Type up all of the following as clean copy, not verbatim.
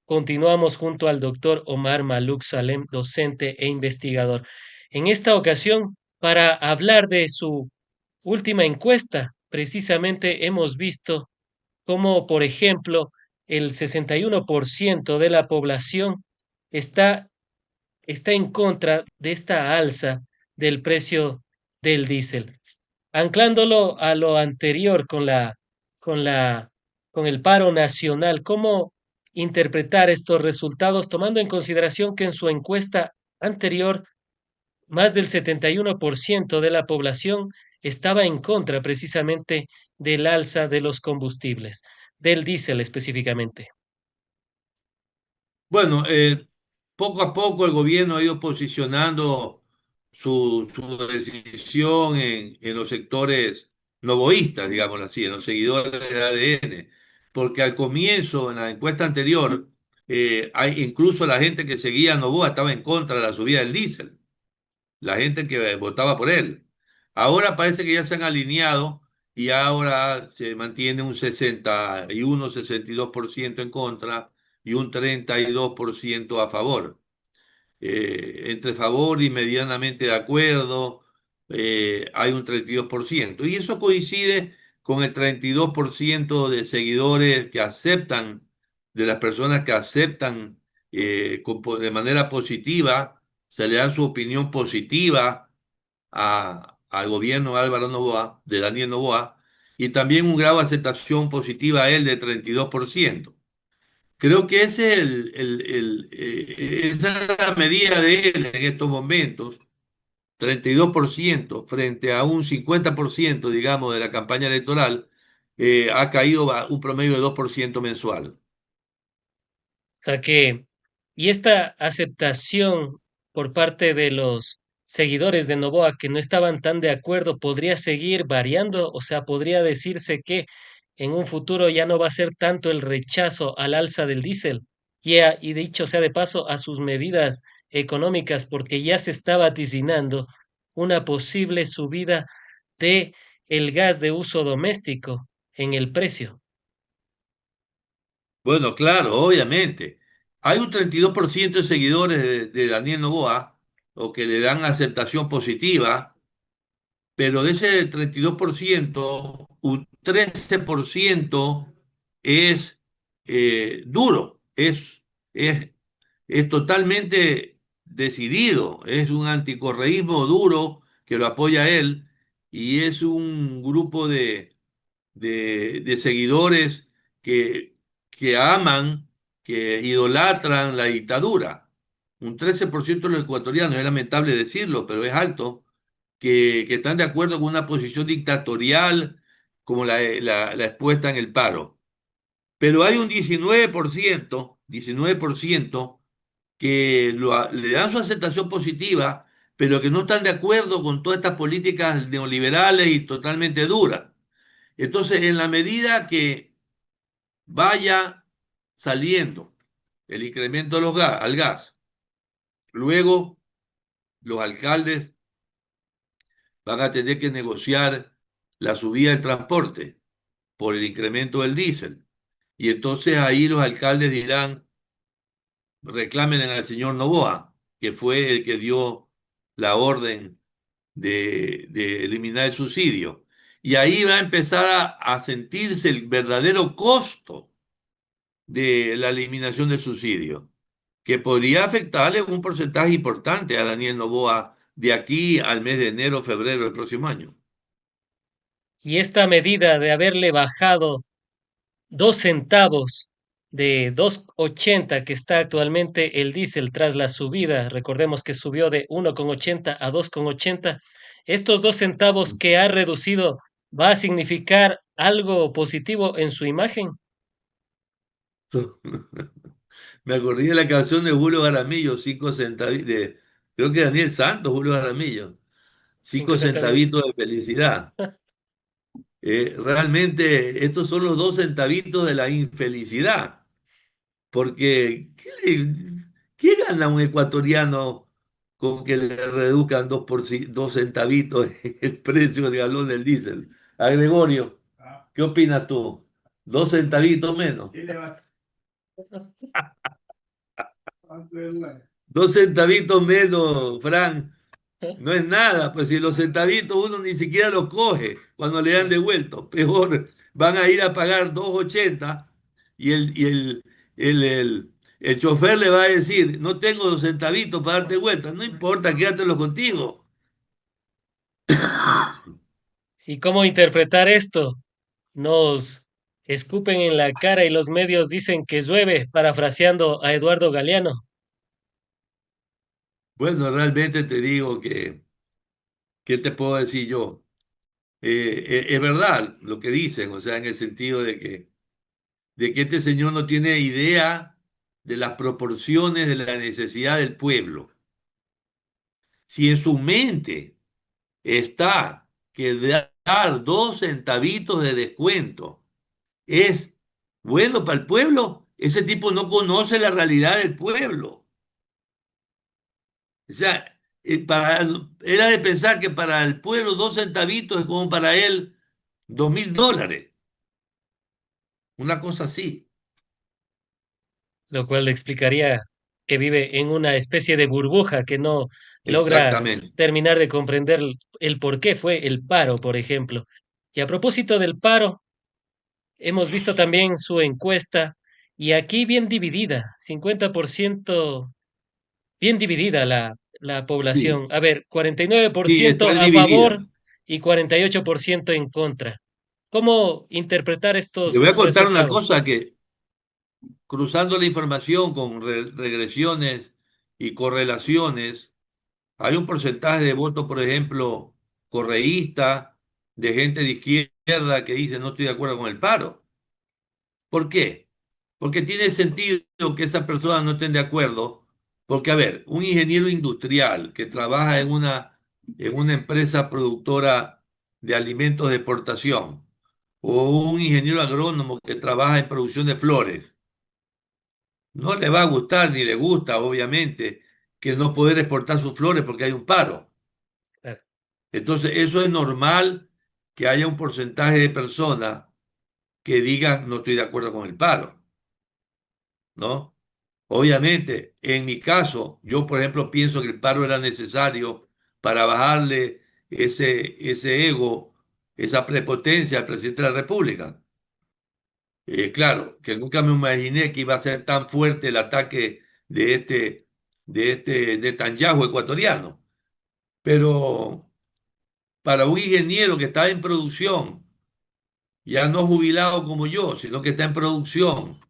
continuamos junto al doctor Omar Maluk Salem, docente e investigador. En esta ocasión, para hablar de su última encuesta, precisamente hemos visto cómo, por ejemplo, el 61% de la población está, está en contra de esta alza del precio del diésel. Anclándolo a lo anterior con la, con el paro nacional, ¿cómo interpretar estos resultados tomando en consideración que en su encuesta anterior más del 71% de la población estaba en contra precisamente del alza de los combustibles, del diésel específicamente? Bueno, poco a poco el gobierno ha ido posicionando su decisión en los sectores novoístas, digámoslo así, en los seguidores de ADN, porque al comienzo, en la encuesta anterior, incluso la gente que seguía a Novoa estaba en contra de la subida del diésel, la gente que votaba por él. Ahora parece que ya se han alineado y ahora se mantiene un 62% en contra y un 32% a favor. Entre favor y medianamente de acuerdo hay un 32%. Y eso coincide con el 32% de seguidores que aceptan, de las personas que aceptan de manera positiva, se le da su opinión positiva al gobierno de Álvaro Noboa, de Daniel Noboa, y también un grado de aceptación positiva a él de 32%. Creo que esa es la medida de él en estos momentos, 32% frente a un 50%, digamos, de la campaña electoral, ha caído a un promedio de 2% mensual. O sea que, y esta aceptación por parte de los seguidores de Noboa que no estaban tan de acuerdo, ¿podría seguir variando? O sea, podría decirse que en un futuro ya no va a ser tanto el rechazo al alza del diésel y dicho sea de paso a sus medidas económicas, porque ya se está vaticinando una posible subida de el gas de uso doméstico en el precio. Bueno, claro, obviamente. Hay un 32% de seguidores de Daniel Noboa, o que le dan aceptación positiva, pero de ese 32%, un 13% es duro, es, es totalmente decidido, es un anticorreísmo duro que lo apoya a él y es un grupo de seguidores que, que aman, que idolatran la dictadura. Un 13% de los ecuatorianos, es lamentable decirlo, pero es alto que están de acuerdo con una posición dictatorial como la expuesta en el paro. Pero hay un 19% que le dan su aceptación positiva, pero que no están de acuerdo con todas estas políticas neoliberales y totalmente duras. Entonces, en la medida que vaya saliendo el incremento de al gas, luego los alcaldes van a tener que negociar la subida del transporte por el incremento del diésel. Y entonces ahí los alcaldes dirán, reclamen al señor Noboa, que fue el que dio la orden de eliminar el subsidio. Y ahí va a empezar a sentirse el verdadero costo de la eliminación del subsidio, que podría afectarle un porcentaje importante a Daniel Noboa de aquí al mes de enero, febrero del próximo año. Y esta medida de haberle bajado 2 centavos de 2,80 que está actualmente el diésel tras la subida, recordemos que subió de 1,80 a 2,80, estos 2 centavos que ha reducido va a significar algo positivo en su imagen. Me acordé de la canción de Julio Jaramillo, 5 centavitos, creo que Daniel Santos, Julio Jaramillo, Cinco cinco centavitos. centavitos de felicidad. Realmente estos son los 2 centavitos de la infelicidad, porque ¿qué gana un ecuatoriano con que le reduzcan 2 centavitos el precio del galón del diésel? A Gregorio, ¿qué opinas tú? 2 centavitos menos. Dos centavitos menos, Frank. No es nada, pues si los centavitos uno ni siquiera los coge cuando le han devuelto. Peor, van a ir a pagar 2,80 y el chofer le va a decir, no tengo los centavitos para darte vuelta. No importa, quédatelos contigo. ¿Y cómo interpretar esto? Nos escupen en la cara y los medios dicen que llueve, parafraseando a Eduardo Galeano. Bueno, realmente te digo que, ¿qué te puedo decir yo? Es verdad lo que dicen, o sea, en el sentido de que este señor no tiene idea de las proporciones de la necesidad del pueblo. Si en su mente está que dar 2 centavitos de descuento es bueno para el pueblo, ese tipo no conoce la realidad del pueblo. O sea, él ha de pensar que para el pueblo 2 centavitos es como para él $2.000. Una cosa así. Lo cual explicaría que vive en una especie de burbuja que no logra Exactamente. terminar de comprender el por qué fue el paro, por ejemplo. Y a propósito del paro, hemos visto también su encuesta y aquí bien dividida, 50% bien dividida la Sí, población. A ver, sí, 49% están a favor divididas. y 48% en contra. ¿Cómo interpretar Le estos voy a contar una resultados? cosa que cruzando la información con regresiones y correlaciones, hay un porcentaje de votos, por ejemplo, correísta, de gente de izquierda que dice no estoy de acuerdo con el paro. ¿Por qué? Porque tiene sentido que esas personas no estén de acuerdo, porque, a ver, un ingeniero industrial que trabaja en una empresa productora de alimentos de exportación, o un ingeniero agrónomo que trabaja en producción de flores, no le va a gustar ni le gusta, obviamente, que no poder exportar sus flores porque hay un paro. Claro, Entonces, eso es normal que haya un porcentaje de personas que digan no estoy de acuerdo con el paro, ¿no? Obviamente, en mi caso, yo, por ejemplo, pienso que el paro era necesario para bajarle ese ego, esa prepotencia al presidente de la República. Claro, que nunca me imaginé que iba a ser tan fuerte el ataque de este Netanyahu ecuatoriano. Pero para un ingeniero que está en producción, ya no jubilado como yo, sino que está en producción,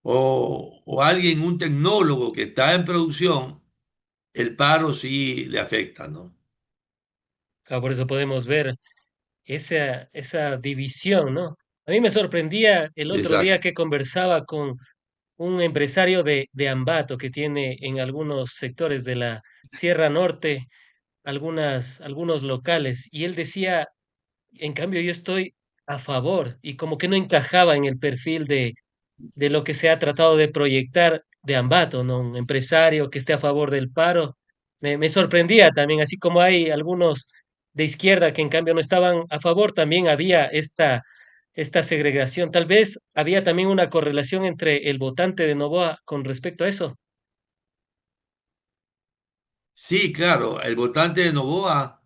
o alguien, un tecnólogo que está en producción, el paro sí le afecta, ¿no? por eso podemos ver esa división, ¿no? A mí me sorprendía el otro día Exacto. que conversaba con un empresario de Ambato que tiene en algunos sectores de la Sierra Norte algunos locales y él decía, en cambio yo estoy a favor y como que no encajaba en el perfil de lo que se ha tratado de proyectar de Ambato, ¿no? Un empresario que esté a favor del paro. Me sorprendía también, así como hay algunos de izquierda que en cambio no estaban a favor, también había esta segregación. Tal vez había también una correlación entre el votante de Novoa con respecto a eso. Sí, claro, el votante de Novoa,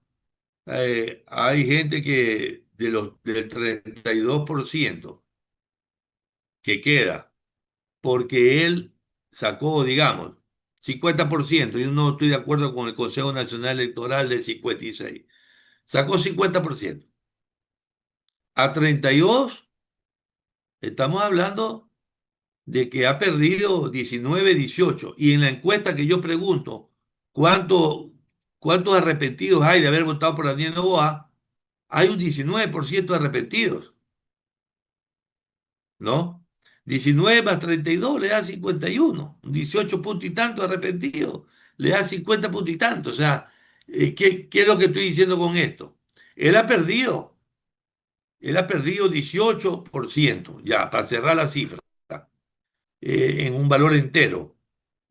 hay gente que del 32% que queda, porque él sacó, digamos, 50%. Yo no estoy de acuerdo con el Consejo Nacional Electoral de 56. Sacó 50%. A 32 estamos hablando de que ha perdido 19-18. Y en la encuesta que yo pregunto, ¿cuánto, ¿cuántos arrepentidos hay de haber votado por Daniel Noboa? Hay un 19% de arrepentidos, ¿no? 19 más 32 le da 51. Un 18 punto y tanto arrepentido le da 50 punto y tanto. O sea, ¿qué es lo que estoy diciendo con esto? Él ha perdido, él ha perdido 18%, ya, para cerrar la cifra, en un valor entero.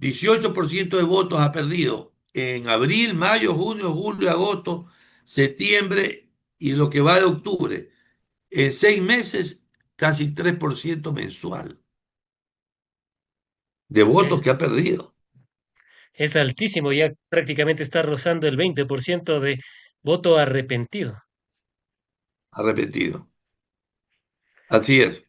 18% de votos ha perdido en abril, mayo, junio, julio, agosto, septiembre y lo que va de octubre. En 6 meses, casi 3% mensual. de votos Eh, que ha perdido, Es altísimo, ya prácticamente está rozando el 20% de voto arrepentido. arrepentido. Así es.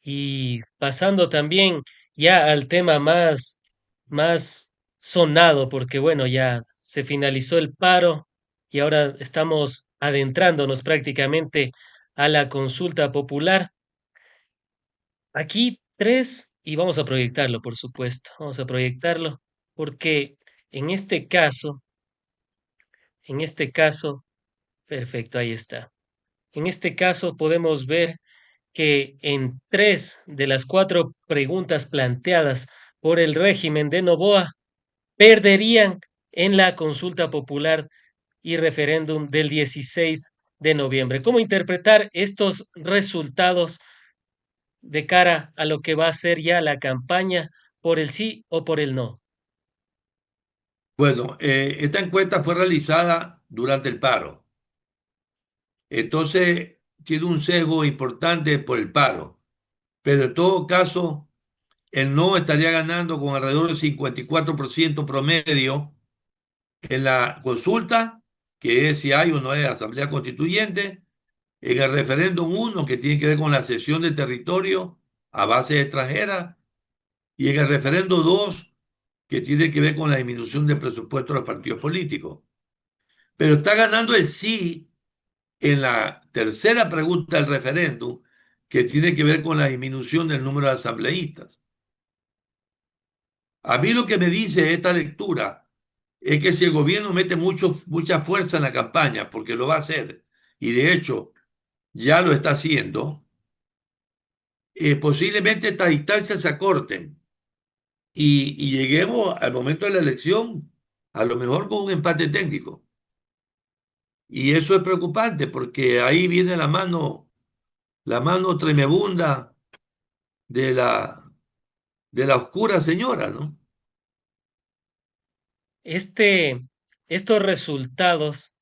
Y pasando también ya al tema más sonado, porque bueno, ya se finalizó el paro y ahora estamos adentrándonos prácticamente a la consulta popular. Aquí tres, y vamos a proyectarlo, por supuesto, vamos a proyectarlo, porque en este caso, en este caso, perfecto, ahí está. En este caso podemos ver que en tres de las cuatro preguntas planteadas por el régimen de Noboa perderían en la consulta popular y referéndum del 16 de noviembre. ¿Cómo interpretar estos resultados de cara a lo que va a ser ya la campaña por el sí o por el no? Bueno, esta encuesta fue realizada durante el paro. Entonces, tiene un sesgo importante por el paro. Pero en todo caso, el no estaría ganando con alrededor del 54% promedio en la consulta, que es si hay o no hay asamblea constituyente, en el referéndum uno que tiene que ver con la cesión de territorio a base extranjera, y en el referéndum 2 que tiene que ver con la disminución del presupuesto de los partidos políticos. Pero está ganando el sí en la tercera pregunta del referéndum, que tiene que ver con la disminución del número de asambleístas. A mí lo que me dice esta lectura es que si el gobierno mete mucha fuerza en la campaña, porque lo va a hacer, y de hecho ya lo está haciendo, posiblemente estas distancias se acorten y lleguemos al momento de la elección, a lo mejor con un empate técnico. Y eso es preocupante porque ahí viene la mano tremebunda de de la oscura señora, ¿no? Este, estos resultados,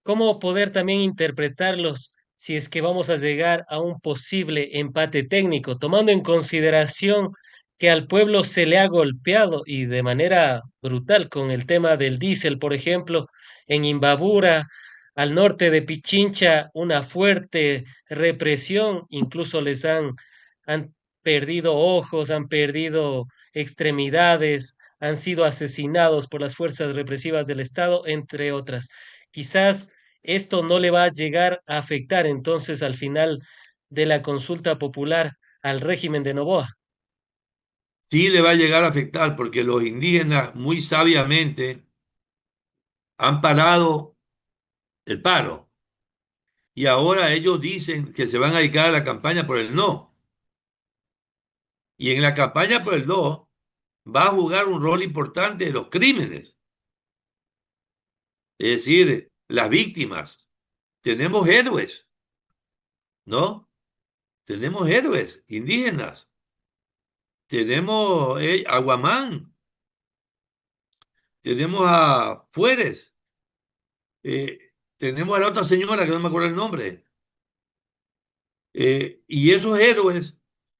¿cómo poder también interpretarlos si es que vamos a llegar a un posible empate técnico, tomando en consideración que al pueblo se le ha golpeado y de manera brutal con el tema del diésel, por ejemplo, en Imbabura, al norte de Pichincha, una fuerte represión, incluso han perdido ojos, han perdido extremidades, han sido asesinados por las fuerzas represivas del Estado, entre otras. Quizás esto no le va a llegar a afectar entonces al final de la consulta popular al régimen de Noboa. Sí le va a llegar a afectar porque los indígenas muy sabiamente han parado el paro y ahora ellos dicen que se van a dedicar a la campaña por el no. Y en la campaña por el no va a jugar un rol importante de los crímenes, es decir, las víctimas. Tenemos héroes, ¿no? Tenemos héroes indígenas. Tenemos a Guamán, tenemos a Fuérez, tenemos a la otra señora que no me acuerdo el nombre. Y esos héroes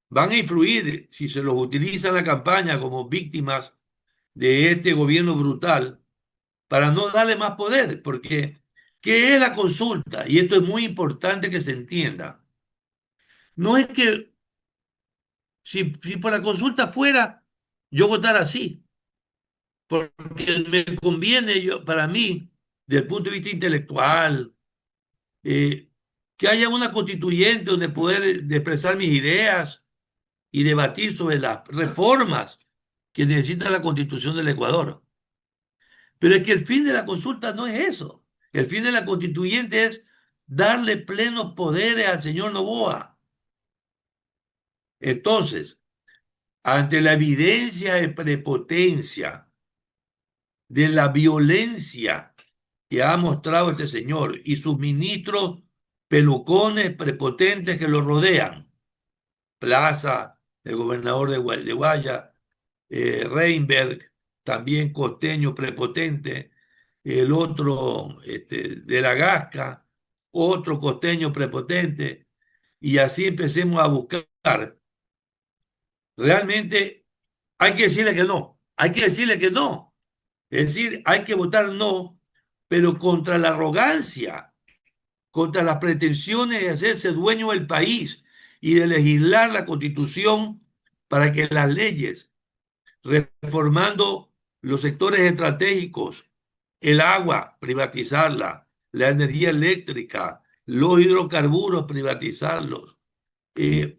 van a influir, si se los utiliza en la campaña como víctimas de este gobierno brutal, para no darle más poder, porque ¿qué es la consulta? Y esto es muy importante que se entienda. No es que si por la consulta fuera, yo votara así, porque me conviene yo, para mí, desde el punto de vista intelectual, eh, que haya una constituyente donde poder expresar mis ideas y debatir sobre las reformas que necesita la constitución del Ecuador. Pero es que el fin de la consulta no es eso. El fin de la constituyente es darle plenos poderes al señor Noboa. Entonces, ante la evidencia de prepotencia, de la violencia que ha mostrado este señor y sus ministros pelucones prepotentes que lo rodean, Plaza, el gobernador de Guaya, Reinberg, también costeño prepotente, el otro de la Gasca, otro costeño prepotente, y así empecemos a buscar realmente hay que decirle que no. Hay que decirle que no. Es decir, hay que votar no, pero contra la arrogancia, contra las pretensiones de hacerse dueño del país y de legislar la Constitución para que las leyes, reformando los sectores estratégicos, el agua, privatizarla, la energía eléctrica, los hidrocarburos, privatizarlos,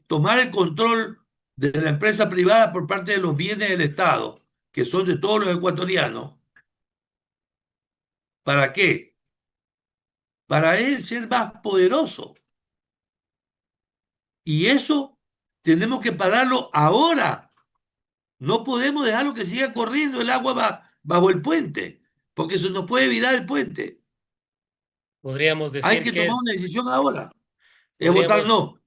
tomar el control de la empresa privada por parte de los bienes del Estado, que son de todos los ecuatorianos. ¿Para qué? Para él ser más poderoso. Y eso tenemos que pararlo ahora. No podemos dejarlo que siga corriendo el agua bajo el puente, porque se nos puede virar el puente. Podríamos Hay decir que que tomar una es, decisión ahora. Es votar podríamos, no.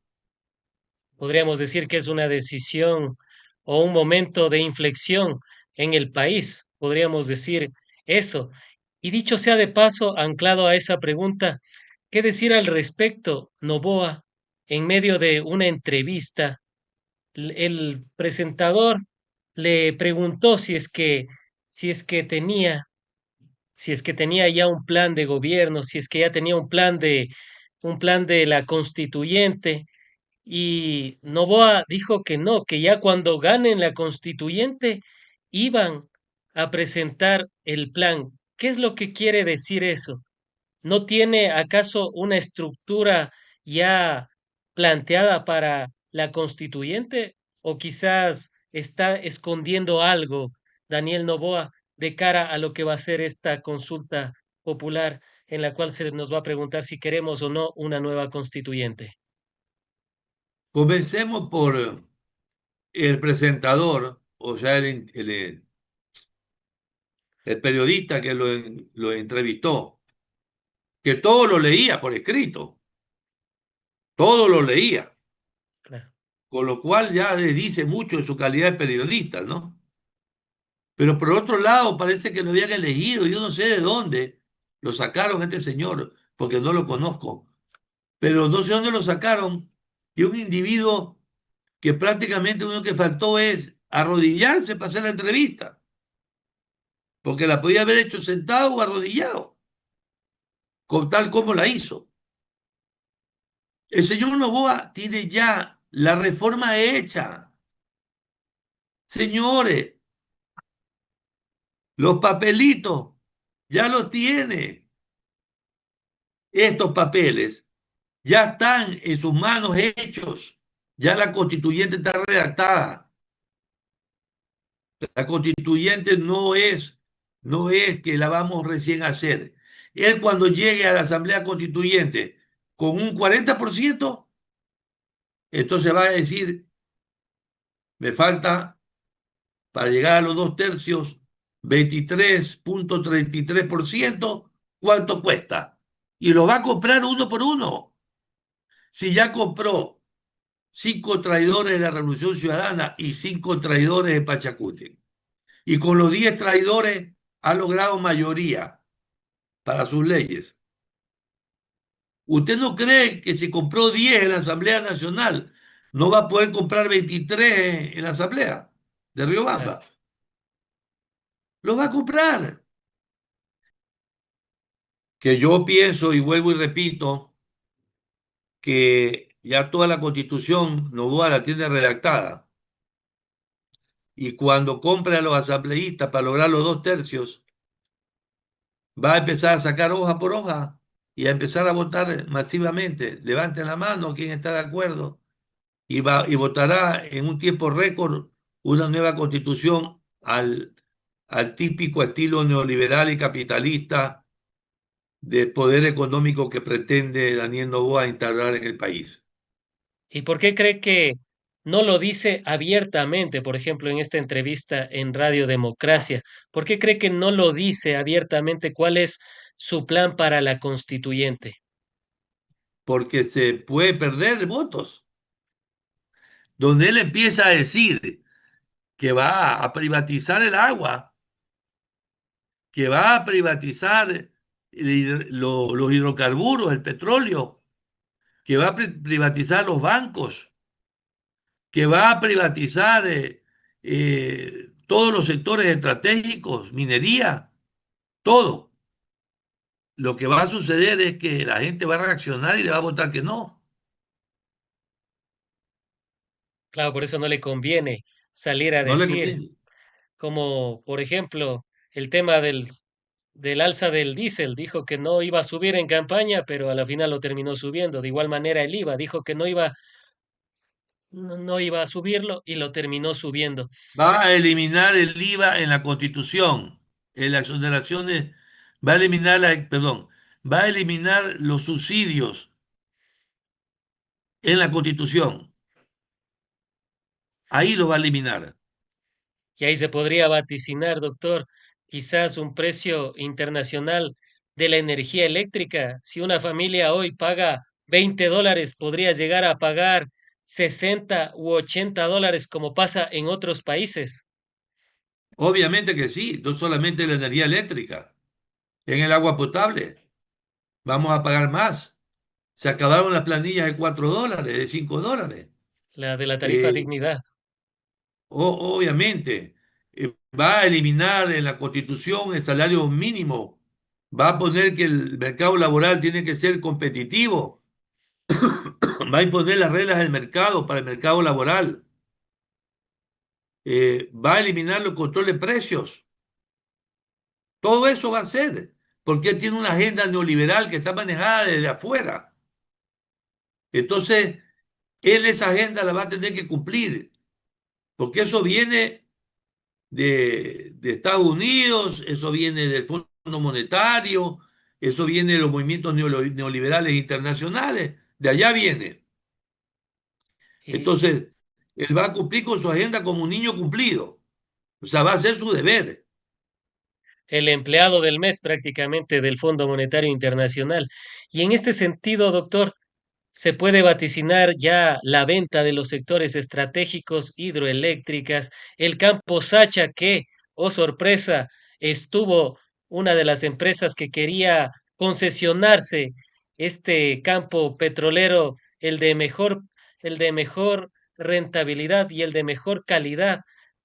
podríamos decir que es una decisión o un momento de inflexión en el país. Podríamos decir eso. Y dicho sea de paso, anclado a esa pregunta, ¿qué decir al respecto, Noboa? En medio de una entrevista, el presentador le preguntó si es que tenía si es que tenía ya un plan de gobierno, si es que ya tenía un plan de la constituyente. Y Noboa dijo que no, que ya cuando ganen la constituyente iban a presentar el plan. ¿Qué es lo que quiere decir eso? ¿No tiene acaso una estructura ya planteada para la constituyente? ¿O quizás está escondiendo algo, Daniel Noboa, de cara a lo que va a ser esta consulta popular en la cual se nos va a preguntar si queremos o no una nueva constituyente? Comencemos por el presentador, o sea, el periodista que lo entrevistó, que todo lo leía por escrito, todo lo leía, Claro. con lo cual ya le dice mucho de su calidad de periodista, ¿no? Pero por otro lado, parece que lo habían elegido, yo no sé de dónde lo sacaron a este señor, porque no lo conozco, pero no sé dónde lo sacaron, y un individuo que prácticamente lo único que faltó es arrodillarse para hacer la entrevista, porque la podía haber hecho sentado o arrodillado, con tal como la hizo. El señor Novoa tiene ya la reforma hecha. Señores, los papelitos ya los tiene. Estos papeles ya están en sus manos hechos. Ya la constituyente está redactada. La constituyente no es que la vamos recién a hacer. Él cuando llegue a la Asamblea Constituyente con un 40%, entonces va a decir, me falta para llegar a los dos tercios, 23,33%, ¿cuánto cuesta? Y lo va a comprar uno por uno. Si ya compró 5 traidores de la Revolución Ciudadana y 5 traidores de Pachacuti, y con los 10 traidores ha logrado mayoría para sus leyes. ¿Usted no cree que si compró 10 en la Asamblea Nacional, no va a poder comprar 23 en la Asamblea de Claro. Riobamba? Lo va a comprar. Que yo pienso y vuelvo y repito que ya toda la Constitución Noboa la tiene redactada, y cuando compre a los asambleístas para lograr los dos tercios, va a empezar a sacar hoja por hoja y a empezar a votar masivamente. Levanten la mano quien está de acuerdo, y votará en un tiempo récord una nueva constitución al típico estilo neoliberal y capitalista del poder económico que pretende Daniel Noboa instaurar en el país. ¿Y por qué cree que no lo dice abiertamente, por ejemplo, en esta entrevista en Radio Democracia? ¿Por qué cree que no lo dice abiertamente cuál es su plan para la constituyente? Porque se puede perder votos. Donde él empieza a decir que va a privatizar el agua, que va a privatizar los hidrocarburos, el petróleo, que va a privatizar los bancos, que va a privatizar todos los sectores estratégicos, minería, todo. Lo que va a suceder es que la gente va a reaccionar y le va a votar que no. Claro, por eso no le conviene salir a No le decir, conviene. como por ejemplo el tema del alza del diésel. Dijo que no iba a subir en campaña, pero a la final lo terminó subiendo. De igual manera el IVA, dijo que no iba a subirlo y lo terminó subiendo. Va a eliminar el IVA en la Constitución, en las exoneraciones, va a eliminar perdón, va a eliminar los subsidios en la Constitución. Ahí lo va a eliminar. Y ahí se podría vaticinar, doctor, quizás un precio internacional de la energía eléctrica. Si una familia hoy paga $20, podría llegar a pagar 60 u $80 como pasa en otros países. Obviamente que sí, no solamente la energía eléctrica, en el agua potable vamos a pagar más. Se acabaron las planillas de $4, de $5. La de la tarifa Eh, dignidad. obviamente, va a eliminar en la Constitución el salario mínimo, va a poner que el mercado laboral tiene que ser competitivo, va a imponer las reglas del mercado para el mercado laboral, va a eliminar los controles de precios. Todo eso va a ser, porque él tiene una agenda neoliberal que está manejada desde afuera. Entonces, él esa agenda la va a tener que cumplir, porque eso viene de Estados Unidos, eso viene del Fondo Monetario, eso viene de los movimientos neoliberales internacionales, de allá viene. Y Entonces, él va a cumplir con su agenda como un niño cumplido, o sea, va a hacer su deber. el empleado del mes prácticamente del Fondo Monetario Internacional. Y en este sentido, doctor, se puede vaticinar ya la venta de los sectores estratégicos hidroeléctricas, el campo Sacha que, oh sorpresa, estuvo una de las empresas que quería concesionarse este campo petrolero, el de mejor rentabilidad y el de mejor calidad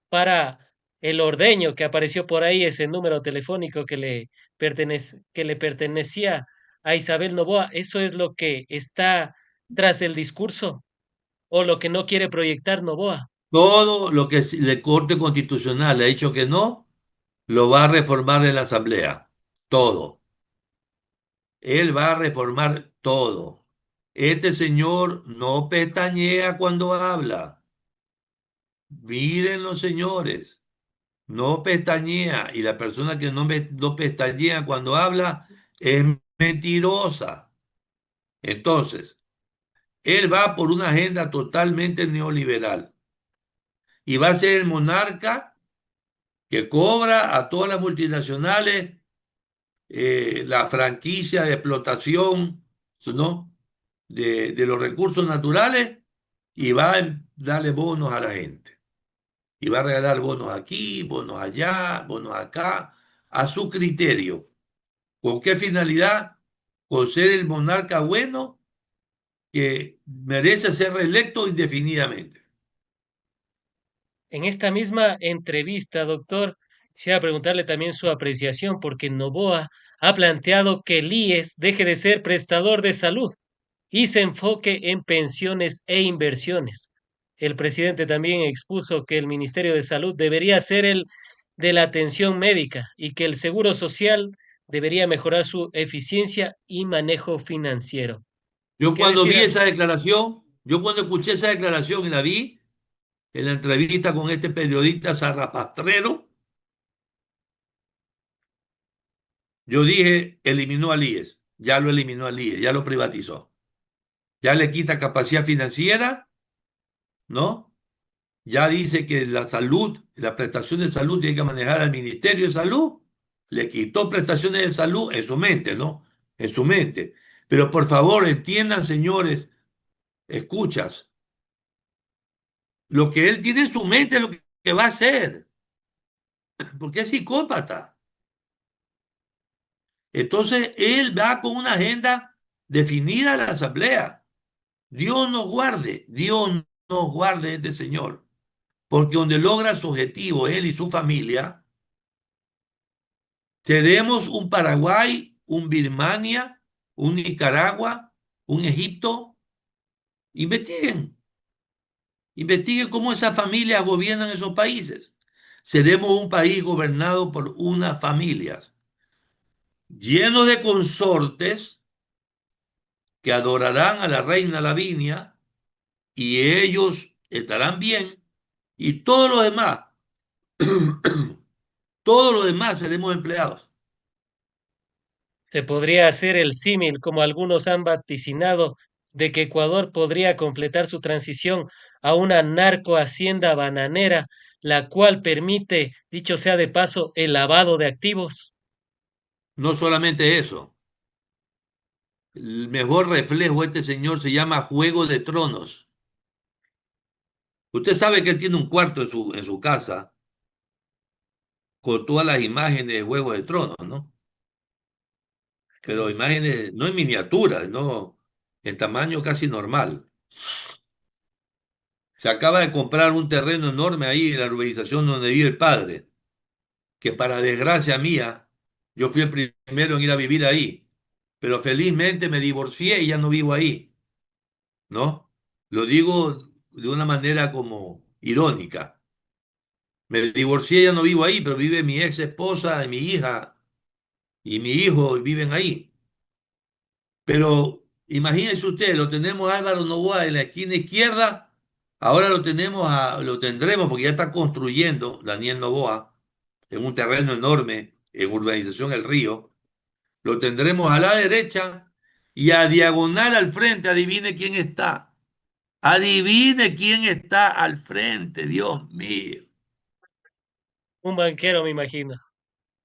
para el ordeño que apareció por ahí, ese número telefónico que le pertenecía a Isabel Noboa. Eso es lo que está tras el discurso o lo que no quiere proyectar Noboa. Todo lo que la Corte Constitucional le ha dicho que no, lo va a reformar en la Asamblea. Todo. Él va a reformar todo. Este señor no pestañea cuando habla. Miren los señores, no pestañea y la persona que no pestañea cuando habla es mentirosa. Entonces, él va por una agenda totalmente neoliberal y va a ser el monarca que cobra a todas las multinacionales la franquicia de explotación, ¿no? de los recursos naturales y va a darle bonos a la gente. Y va a regalar bonos aquí, bonos allá, bonos acá, a su criterio. ¿Con qué finalidad? Con ser el monarca bueno que merece ser reelecto indefinidamente. En esta misma entrevista, doctor, quisiera preguntarle también su apreciación, porque Noboa ha planteado que el IES deje de ser prestador de salud y se enfoque en pensiones e inversiones. El presidente también expuso que el Ministerio de Salud debería ser el de la atención médica y que el Seguro Social debería mejorar su eficiencia y manejo financiero. Yo ¿Qué cuando decir vi esa declaración, yo cuando escuché esa declaración y la vi en la entrevista con este periodista zarrapastrero, yo dije, eliminó al IES, ya lo eliminó al IES, ya lo privatizó, ya le quita capacidad financiera, ¿no? Ya dice que la salud, la prestación de salud tiene que manejar al Ministerio de Salud, le quitó prestaciones de salud en su mente, ¿no? En su mente. Pero por favor, entiendan, señores, escuchas, lo que él tiene en su mente es lo que va a hacer, porque es psicópata. Entonces, él va con una agenda definida a la Asamblea. Dios nos guarde, Dios nos guarde este señor. Porque donde logra su objetivo, él y su familia, seremos un Paraguay, un Birmania, un Nicaragua, un Egipto. Investiguen, investiguen cómo esas familias gobiernan esos países. Seremos un país gobernado por unas familias lleno de consortes que adorarán a la reina Lavinia y ellos estarán bien y todos los demás, todos los demás seremos empleados. Se podría hacer el símil, como algunos han vaticinado, de que Ecuador podría completar su transición a una narcohacienda bananera, la cual permite, dicho sea de paso, el lavado de activos. No solamente eso, el mejor reflejo de este señor se llama Juego de Tronos. Usted sabe que él tiene un cuarto en su casa con todas las imágenes de Juego de Tronos, ¿no? Pero Caramba. imágenes no en miniatura, no en tamaño casi normal. Se acaba de comprar un terreno enorme ahí en la urbanización donde vive el padre, que para desgracia mía, yo fui el primero en ir a vivir ahí, pero felizmente me divorcié y ya no vivo ahí, ¿no? Lo digo de una manera como irónica. Me divorcié y ya no vivo ahí, pero vive mi ex esposa y mi hija y mi hijo viven ahí. Pero imagínese usted, lo tenemos a Álvaro Noboa en la esquina izquierda, ahora lo tendremos porque ya está construyendo Daniel Noboa en un terreno enorme en Urbanización El Río. Lo tendremos a la derecha y a diagonal al frente, adivine quién está. Adivine quién está al frente, Dios mío. Un banquero, me imagino.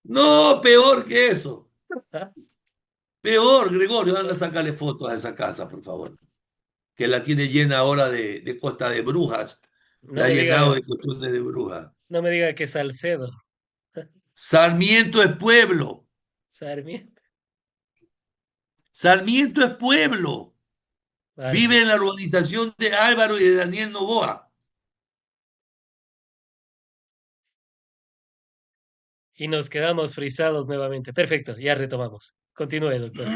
No, peor que eso. ¿Ah? Peor, Gregorio, anda a sacarle fotos a esa casa, por favor. Que la tiene llena ahora de costa de brujas. No La ha me llenado diga, de cuestiones de brujas. no me diga que Salcedo. Sarmiento es pueblo. Sarmiento. Sarmiento es pueblo. Vive Válgame. en la urbanización de Álvaro y de Daniel Noboa. Y nos quedamos frisados nuevamente. Perfecto, ya retomamos. Continúe, doctor.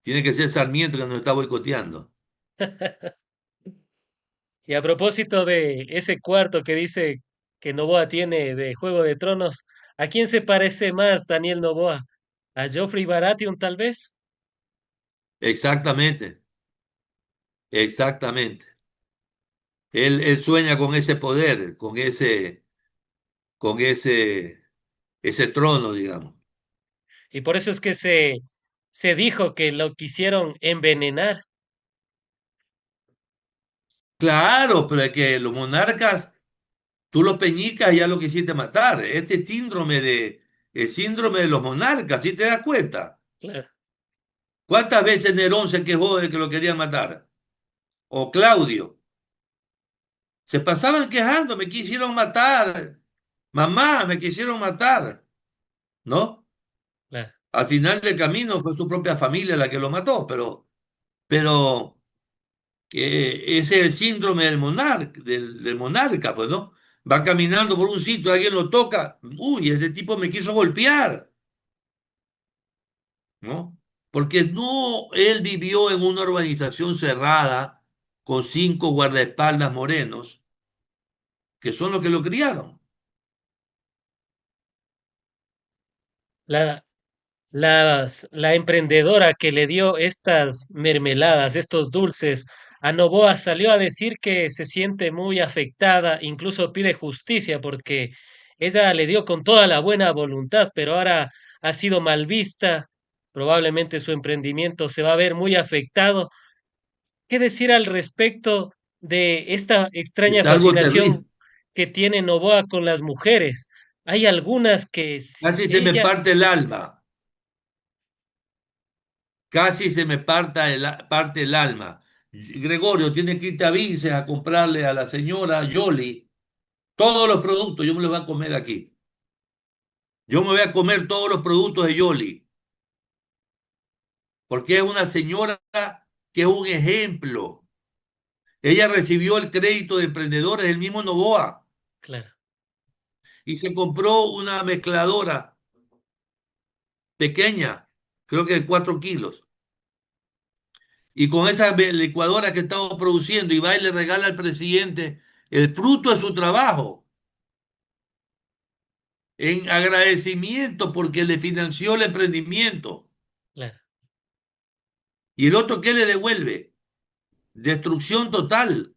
Tiene que ser Sarmiento que nos está boicoteando. Y a propósito de ese cuarto que dice que Novoa tiene de Juego de Tronos, ¿a quién se parece más Daniel Novoa? ¿A Joffrey Baratheon tal vez? Exactamente, exactamente. Él sueña con ese poder, con ese trono, digamos. Y por eso es que se dijo que lo quisieron envenenar. Claro, pero es que los monarcas, tú los peñicas y ya lo quisiste matar. El síndrome de los monarcas, ¿sí te das cuenta? Claro, ¿Cuántas veces Nerón se quejó de que lo querían matar? O Claudio. Se pasaban quejando, me quisieron matar. Mamá, me quisieron matar. ¿No? claro. Al final del camino fue su propia familia la que lo mató, pero ese es el síndrome del monarca, pues, ¿no? Va caminando por un sitio, alguien lo toca, uy, este tipo me quiso golpear, ¿no? Porque no, él vivió en una urbanización cerrada con 5 guardaespaldas morenos, que son los que lo criaron. La, la emprendedora que le dio estas mermeladas, estos dulces a Novoa salió a decir que se siente muy afectada, incluso pide justicia porque ella le dio con toda la buena voluntad, pero ahora ha sido mal vista, probablemente su emprendimiento se va a ver muy afectado. ¿Qué decir al respecto de esta extraña Es algo fascinación terrible. que tiene Novoa con las mujeres? Hay algunas que Casi se me ella, parte el alma. Casi se me parte el alma. Gregorio, tiene que irte a Vinces a comprarle a la señora Yoli todos los productos. Yo me los voy a comer aquí. Yo me voy a comer todos los productos de Yoli, porque es una señora que es un ejemplo. Ella recibió el crédito de emprendedores del mismo Novoa claro, y se compró una mezcladora pequeña, creo que de 4 kilos. Y con esa licuadora que estamos produciendo y va y le regala al presidente el fruto de su trabajo en agradecimiento porque le financió el emprendimiento. claro. ¿Y el otro qué le devuelve? Destrucción total.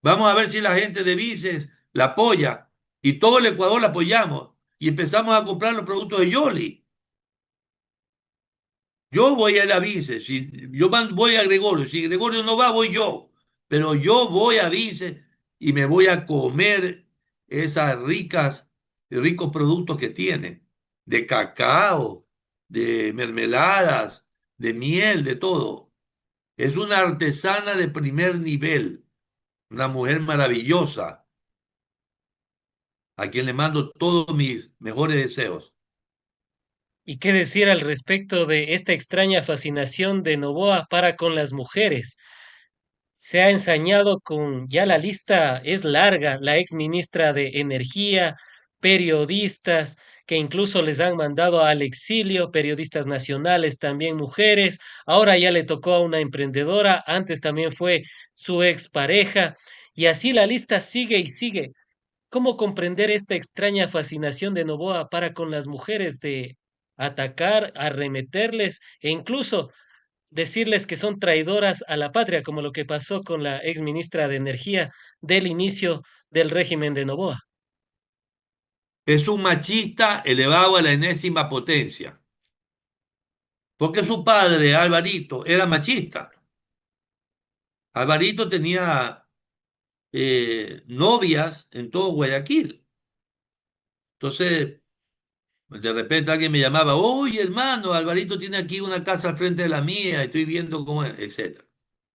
Vamos a ver si la gente de Vices la apoya y todo el Ecuador la apoyamos y empezamos a comprar los productos de Yoli. Yo voy a la Vice, si yo voy a Gregorio, si Gregorio no va, voy yo. Pero yo voy a Vice y me voy a comer esas ricos productos que tiene, de cacao, de mermeladas, de miel, de todo. Es una artesana de primer nivel, una mujer maravillosa, a quien le mando todos mis mejores deseos. ¿Y qué decir al respecto de esta extraña fascinación de Novoa para con las mujeres? Se ha ensañado con, ya la lista es larga, la ex ministra de Energía, periodistas que incluso les han mandado al exilio, periodistas nacionales, también mujeres, ahora ya le tocó a una emprendedora, antes también fue su expareja, y así la lista sigue y sigue. ¿Cómo comprender esta extraña fascinación de Noboa para con las mujeres de atacar, arremeterles e incluso decirles que son traidoras a la patria, como lo que pasó con la ex ministra de Energía del inicio del régimen de Noboa? Es un machista elevado a la enésima potencia, porque su padre, Alvarito, era machista. Alvarito tenía novias en todo Guayaquil. Entonces, de repente alguien me llamaba, oye, hermano, Alvarito tiene aquí una casa al frente de la mía, estoy viendo cómo es, etcétera.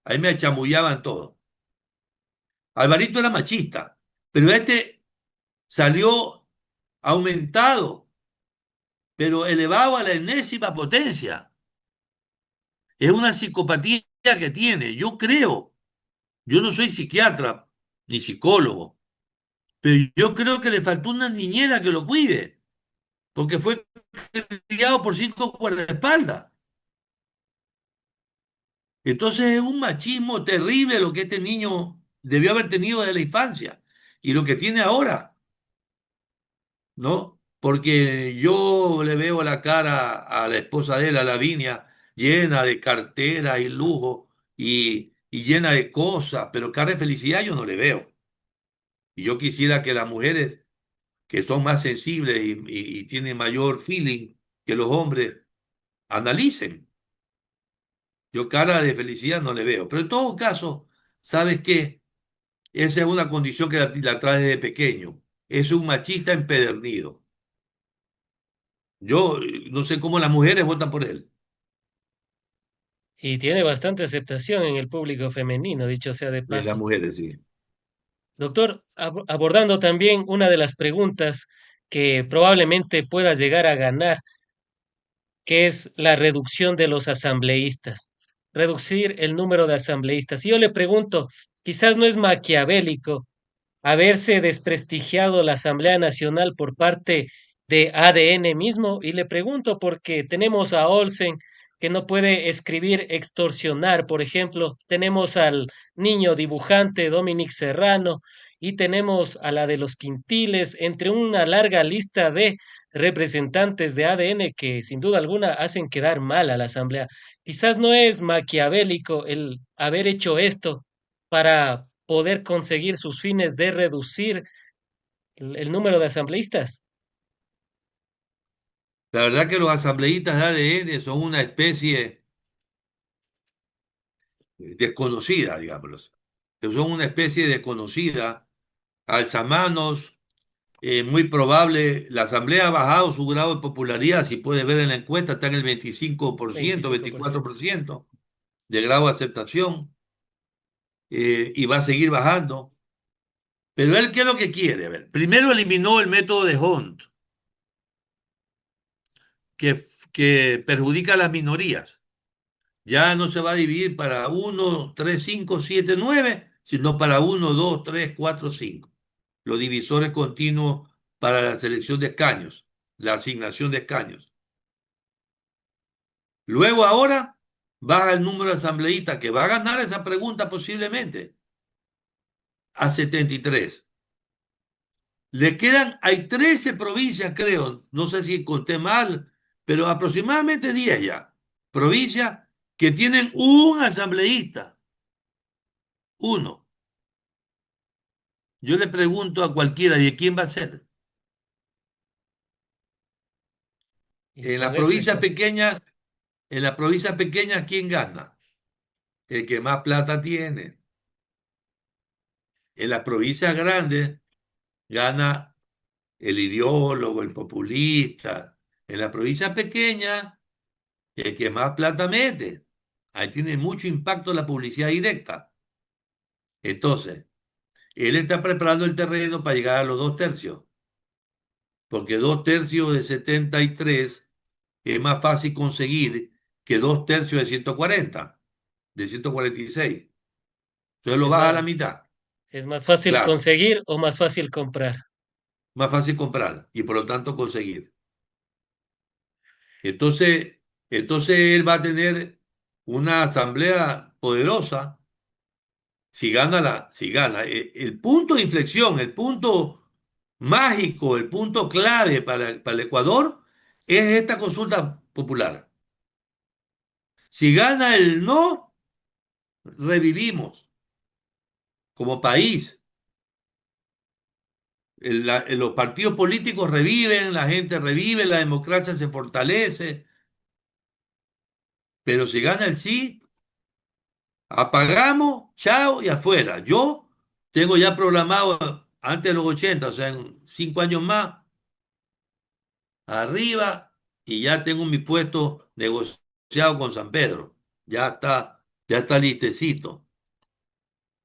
Ahí me achamullaban todo. Alvarito era machista, pero este salió aumentado, pero elevado a la enésima potencia. Es una psicopatía que tiene. Yo creo, yo no soy psiquiatra ni psicólogo, pero yo creo que le faltó una niñera que lo cuide, porque fue criado por 5 guardaespaldas. Entonces es un machismo terrible lo que este niño debió haber tenido desde la infancia y lo que tiene ahora, ¿no? Porque yo le veo la cara a la esposa de él, a Lavinia, llena de cartera y lujo y llena de cosas, pero cara de felicidad yo no le veo. Y yo quisiera que las mujeres que son más sensibles y tienen mayor feeling que los hombres analicen. Yo cara de felicidad no le veo. Pero en todo caso, ¿sabes qué? Esa es una condición que la trae desde pequeño. Es un machista empedernido. Yo no sé cómo las mujeres votan por él. Y tiene bastante aceptación en el público femenino, dicho sea de Las paso. mujeres, sí. Doctor, abordando también una de las preguntas que probablemente pueda llegar a ganar, que es la reducción de los asambleístas, reducir el número de asambleístas. Y yo le pregunto, quizás no es maquiavélico haberse desprestigiado la Asamblea Nacional por parte de ADN mismo. Y le pregunto porque tenemos a Olsen que no puede escribir extorsionar, por ejemplo, tenemos al niño dibujante Dominic Serrano y tenemos a la de los Quintiles, entre una larga lista de representantes de ADN que sin duda alguna hacen quedar mal a la Asamblea. Quizás no es maquiavélico el haber hecho esto para poder conseguir sus fines de reducir el número de asambleístas. La verdad que los asambleístas de ADN son una especie desconocida, digámoslo. Que son una especie desconocida, alzamanos, muy probable, la Asamblea ha bajado su grado de popularidad, si puede ver en la encuesta, está en el 25%, 25%. 24% de grado de aceptación, y va a seguir bajando. Pero él, ¿qué es lo que quiere? A ver, primero eliminó el método de Hunt, que perjudica a las minorías. Ya no se va a dividir para uno 3 5 7 9 sino para uno 2 3 4 cinco. Los divisores continuos para la selección de escaños, la asignación de escaños. Luego ahora baja el número de asambleístas que va a ganar esa pregunta posiblemente a 73. Le quedan, hay 13 provincias, creo, no sé si conté mal, pero aproximadamente 10 ya. Provincias que tienen un asambleísta, uno. Yo le pregunto a cualquiera, ¿de quién va a ser? Y En las con eso provincias está. pequeñas, en las provincias pequeñas, ¿quién gana? El que más plata tiene. En las provincias grandes gana el ideólogo, el populista. En la provincia pequeña, el que más plata mete. Ahí tiene mucho impacto la publicidad directa. Entonces, él está preparando el terreno para llegar a los 2 tercios, porque 2 tercios de 73 es más fácil conseguir que 2 tercios de 140, de 146. Entonces lo Es baja a más, la mitad. es más fácil Claro, conseguir o más fácil comprar. más fácil comprar y por lo tanto conseguir. Entonces, entonces él va a tener una asamblea poderosa si gana. El punto de inflexión, el punto mágico, el punto clave para el Ecuador es esta consulta popular. Si gana el no, revivimos como país. Los partidos políticos reviven, la gente revive, la democracia se fortalece, pero si gana el sí, apagamos, chao y afuera. Yo tengo ya programado antes de los 80, o sea, en 5 años más, arriba, y ya tengo mi puesto negociado con San Pedro. Ya está listecito.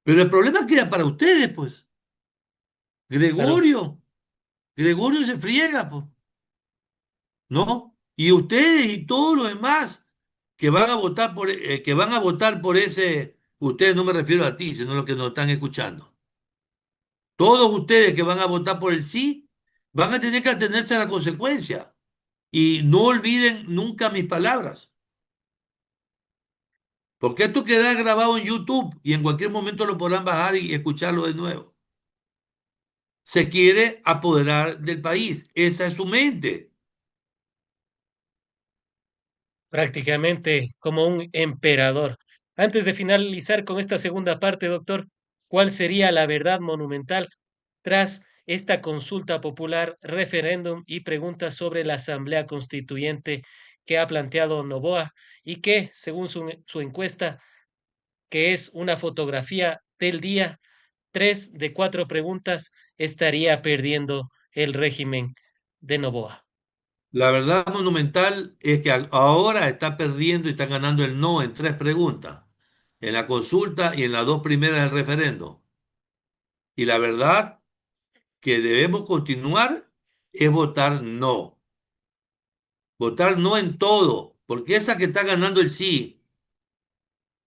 Pero el problema queda para ustedes, pues. Claro, Gregorio, Gregorio se friega, pues, ¿no? Y ustedes y todos los demás que van a votar por ese, ustedes no me refiero a ti, sino a los que nos están escuchando. Todos ustedes que van a votar por el sí, van a tener que atenerse a la consecuencia. Y no olviden nunca mis palabras, porque esto quedará grabado en YouTube y en cualquier momento lo podrán bajar y escucharlo de nuevo. Se quiere apoderar del país, esa es su mente. prácticamente como un emperador. Antes de finalizar con esta segunda parte, doctor, ¿cuál sería la verdad monumental tras esta consulta popular, referéndum y preguntas sobre la Asamblea Constituyente que ha planteado Noboa y que, según su encuesta, que es una fotografía del día, 3 de 4 preguntas estaría perdiendo el régimen de Noboa? La verdad monumental es que ahora está perdiendo y está ganando el no en 3 preguntas, en la consulta y en las 2 primeras del referendo. Y la verdad que debemos continuar es votar no en todo, porque esa que está ganando el sí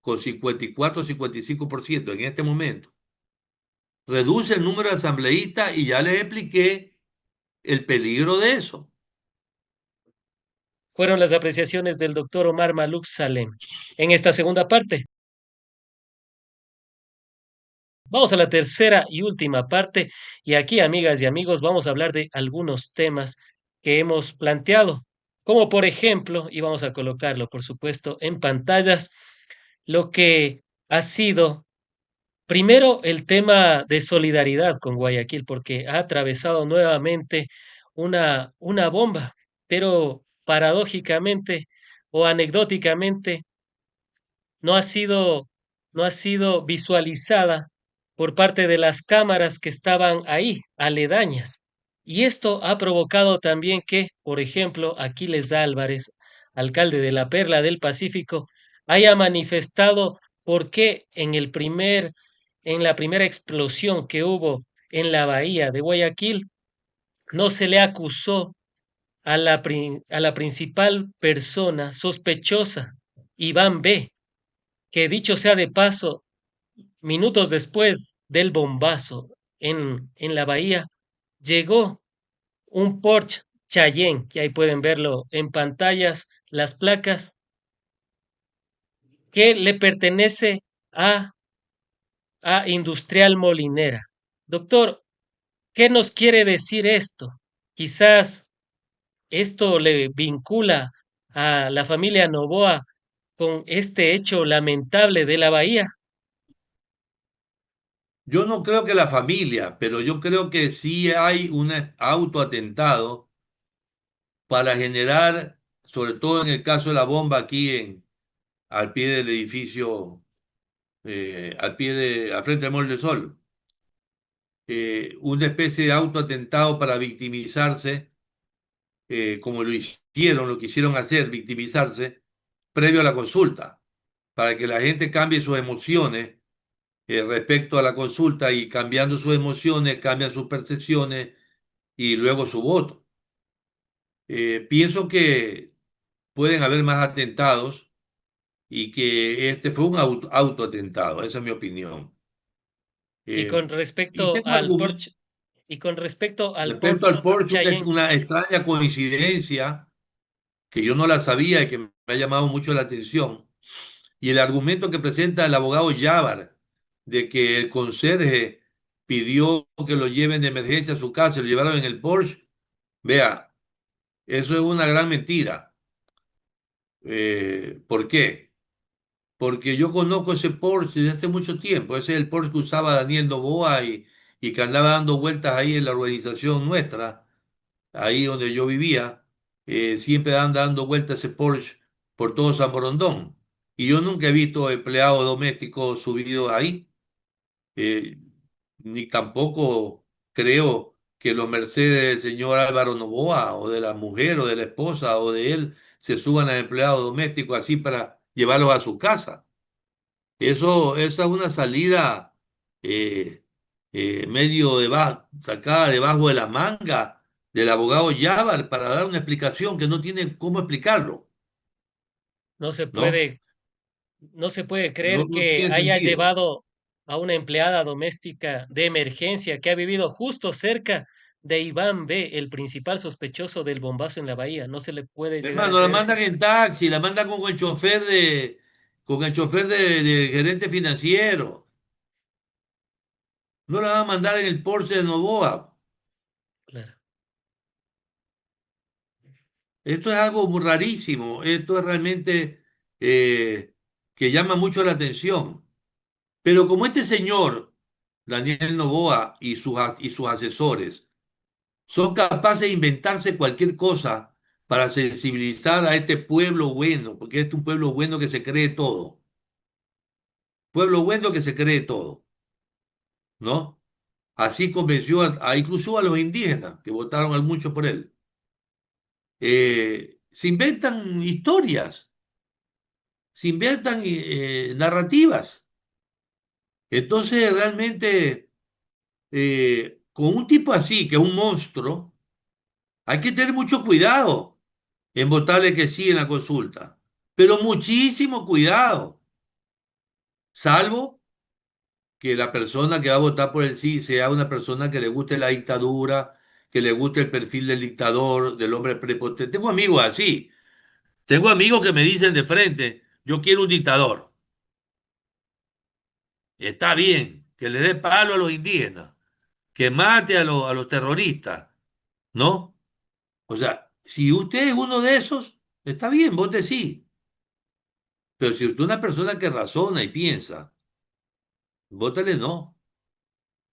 con 54-55% en este momento, reduce el número de asambleístas y ya les expliqué el peligro de eso. Fueron las apreciaciones del doctor Omar Maluk Salem. En esta segunda parte, vamos a la tercera y última parte, y aquí, amigas y amigos, vamos a hablar de algunos temas que hemos planteado, como por ejemplo, y vamos a colocarlo, por supuesto, en pantallas, lo que ha sido primero el tema de solidaridad con Guayaquil, porque ha atravesado nuevamente una bomba, pero paradójicamente o anecdóticamente no ha sido, no ha sido visualizada por parte de las cámaras que estaban ahí, aledañas. Y esto ha provocado también que, por ejemplo, Aquiles Álvarez, alcalde de la Perla del Pacífico, haya manifestado por qué en la primera explosión que hubo en la bahía de Guayaquil, no se le acusó a la principal persona sospechosa. Iván B., que dicho sea de paso, minutos después del bombazo en la bahía, llegó un Porsche Cayenne, que ahí pueden verlo en pantallas, las placas, que le pertenece a Industrial Molinera. Doctor, ¿qué nos quiere decir esto? Quizás esto le vincula a la familia Novoa con este hecho lamentable de la bahía. Yo no creo que la familia, pero yo creo que sí hay un autoatentado para generar, sobre todo en el caso de la bomba aquí al pie del edificio, al frente del Mall del Sol, una especie de autoatentado para victimizarse, como lo quisieron hacer, victimizarse, previo a la consulta, para que la gente cambie sus emociones respecto a la consulta y cambiando sus emociones, cambian sus percepciones y luego su voto. Pienso que pueden haber más atentados y que este fue un autoatentado, esa es mi opinión. Y Eh, con y respecto tengo al argumentos Porsche, y con respecto al respecto al Porsche Porsche, Cayenne, una extraña coincidencia que yo no la sabía y que me ha llamado mucho la atención. Y el argumento que presenta el abogado Yavar de que el conserje pidió que lo lleven de emergencia a su casa y lo llevaron en el Porsche, vea, eso es una gran mentira. ¿Por qué? Porque yo conozco ese Porsche desde hace mucho tiempo. Ese es el Porsche que usaba Daniel Noboa y que andaba dando vueltas ahí en la organización nuestra, ahí donde yo vivía. Siempre anda dando vueltas ese Porsche por todo San Borondón. Y yo nunca he visto empleados domésticos subidos ahí. eh, Ni tampoco creo que los Mercedes del señor Álvaro Noboa o de la mujer o de la esposa o de él se suban a empleados domésticos así para llevarlos a su casa. Esa es una salida eh, medio sacada debajo de la manga del abogado Yavar para dar una explicación que no tiene cómo explicarlo, no se ¿no? puede, no se puede No, creer no que tiene haya sentido. llevado a una empleada doméstica de emergencia que ha vivido justo cerca de Iván B., el principal sospechoso del bombazo en la bahía. No se le puede llegar a Hermano, la creer eso. mandan en taxi, la mandan con el chofer de gerente financiero. No la van a mandar en el Porsche de Novoa. Claro. Esto es algo muy rarísimo. Esto es realmente que llama mucho la atención. Pero como este señor, Daniel Noboa y sus asesores, son capaces de inventarse cualquier cosa para sensibilizar a este pueblo bueno, porque este es un pueblo bueno que se cree todo. Pueblo bueno que se cree todo, ¿no? Así convenció incluso a los indígenas que votaron al mucho por él. Se inventan historias, se inventan narrativas. Entonces, realmente, con un tipo así, que es un monstruo, hay que tener mucho cuidado en votarle que sí en la consulta, pero muchísimo cuidado, salvo que la persona que va a votar por el sí sea una persona que le guste la dictadura, que le guste el perfil del dictador, del hombre prepotente. Tengo amigos así, tengo amigos que me dicen de frente, yo quiero un dictador. Está bien, que le dé palo a los indígenas, que mate a los terroristas, ¿no? O sea, si usted es uno de esos, está bien, vote sí. Pero si usted es una persona que razona y piensa, vótale no,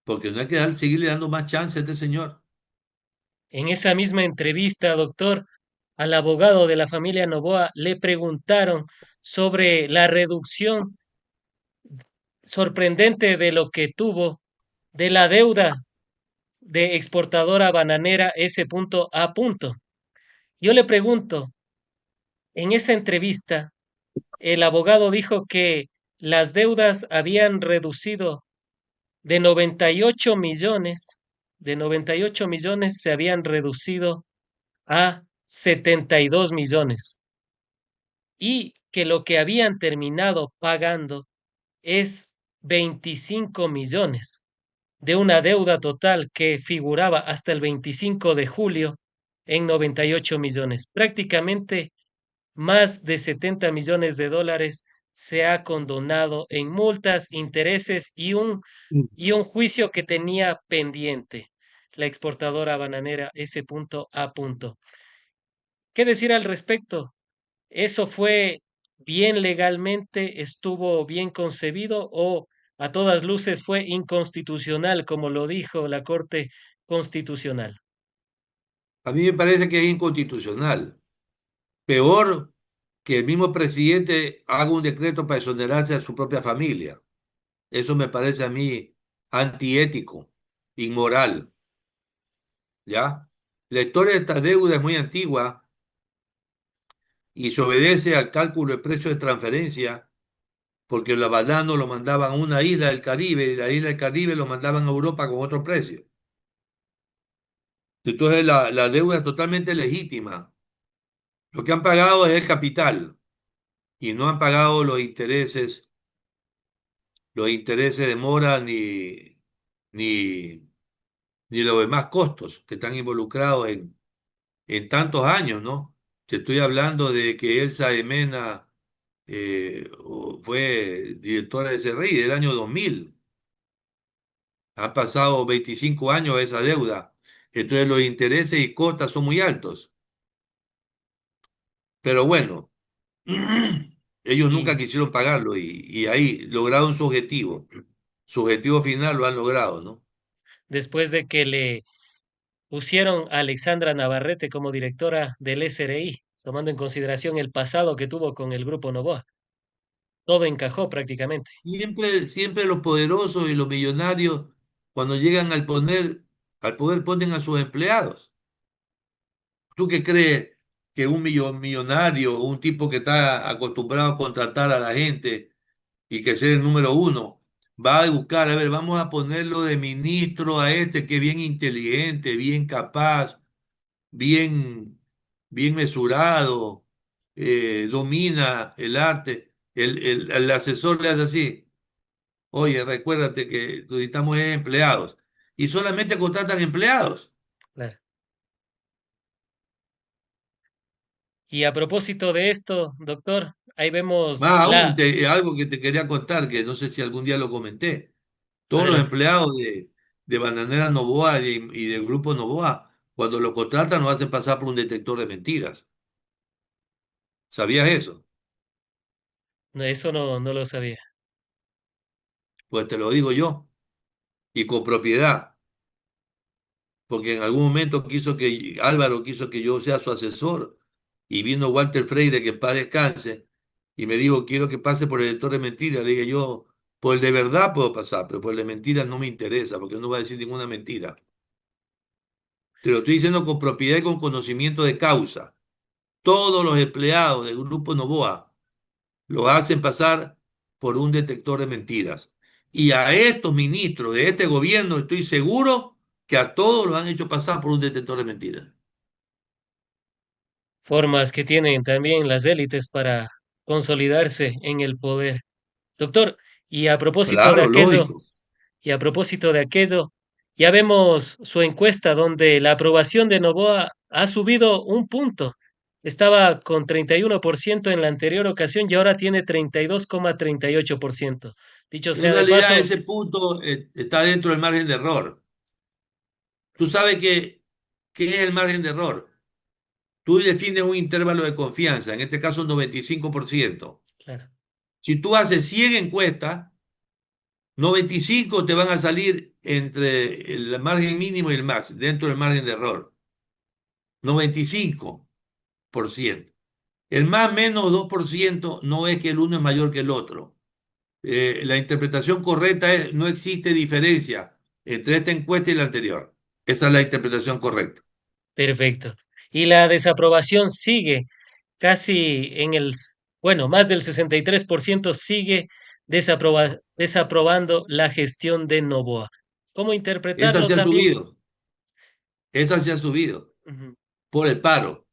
porque no hay que seguirle dando más chance a este señor. En esa misma entrevista, doctor, al abogado de la familia Novoa le preguntaron sobre la reducción sorprendente de lo que tuvo de la deuda de exportadora bananera S. A. Yo le pregunto, en esa entrevista, el abogado dijo que las deudas habían reducido de 98 millones, de 98 millones se habían reducido a 72 millones y que lo que habían terminado pagando es 25 millones de una deuda total que figuraba hasta el 25 de julio en 98 millones. Prácticamente más de 70 millones de dólares se ha condonado en multas, intereses y un juicio que tenía pendiente la exportadora bananera ese punto a punto. ¿Qué decir al respecto? ¿Eso fue bien legalmente, estuvo bien concebido o a todas luces fue inconstitucional, como lo dijo la Corte Constitucional? A mí me parece que es inconstitucional. Peor que el mismo presidente haga un decreto para exonerarse a su propia familia. Eso me parece a mí antiético, inmoral, ¿ya? La historia de esta deuda es muy antigua y se obedece al cálculo de precio de transferencia, porque los bananos lo mandaban a una isla del Caribe y de la isla del Caribe lo mandaban a Europa con otro precio. Entonces la deuda es totalmente legítima. Lo que han pagado es el capital y no han pagado los intereses de mora ni, ni los demás costos que están involucrados en tantos años, ¿no? Te estoy hablando de que Elsa de Mena fue directora de SRI del año 2000. Han pasado 25 años de esa deuda. Entonces los intereses y costas son muy altos. Pero bueno, ellos nunca Y quisieron pagarlo y ahí lograron su objetivo. Su objetivo final lo han logrado, ¿no? después de que le pusieron a Alexandra Navarrete como directora del SRI, tomando en consideración el pasado que tuvo con el Grupo Novoa, todo encajó prácticamente. Siempre los poderosos y los millonarios, cuando llegan al poder ponen a sus empleados. ¿Tú qué crees que un millonario o un tipo que está acostumbrado a contratar a la gente y que sea el número uno, va a buscar, a ver, vamos a ponerlo de ministro a este que es bien inteligente, bien capaz, bien, bien mesurado, domina el arte? El asesor le hace así: oye, recuérdate que necesitamos empleados. Y solamente contratan empleados. Claro. Y a propósito de esto, doctor, ahí vemos Más aún, la... algo que te quería contar, que no sé si algún día lo comenté. Todos los Adelante. empleados de Bananera Novoa y del Grupo Novoa, cuando lo contratan, lo hacen pasar por un detector de mentiras. ¿Sabías eso? No, eso no, no lo sabía. Pues te lo digo yo, y con propiedad, porque en algún momento Álvaro quiso que yo sea su asesor, y vino Walter Freire, que en paz descanse, y me dijo: quiero que pase por el detector de mentiras. Le dije yo: por el de verdad puedo pasar, pero por el de mentiras no me interesa, porque no va a decir ninguna mentira. Te lo estoy diciendo con propiedad y con conocimiento de causa. Todos los empleados del Grupo Novoa lo hacen pasar por un detector de mentiras. Y a estos ministros de este gobierno estoy seguro que a todos los han hecho pasar por un detector de mentiras. Formas que tienen también las élites para consolidarse en el poder. Doctor, y a propósito de Claro, aquello, lógico. y a propósito de aquello, ya vemos su encuesta donde la aprobación de Novoa ha subido un punto. Estaba con 31% en la anterior ocasión y ahora tiene 32,38%. Dicho En sea de realidad paso, ese punto está dentro del margen de error. Tú sabes qué es el margen de error. Tú defines un intervalo de confianza, en este caso 95%. claro, Si tú haces 100 encuestas, 95 te van a salir entre el margen mínimo y el máximo, dentro del margen de error. 95%. El más menos 2% no es que el uno es mayor que el otro. La interpretación correcta es: no existe diferencia entre esta encuesta y la anterior. Esa es la interpretación correcta. perfecto. Y la desaprobación sigue casi en bueno, más del 63% sigue desaprobando la gestión de Novoa. ¿Cómo Esa interpretarlo se ha también? subido. Esa se ha subido Ujú. por el paro.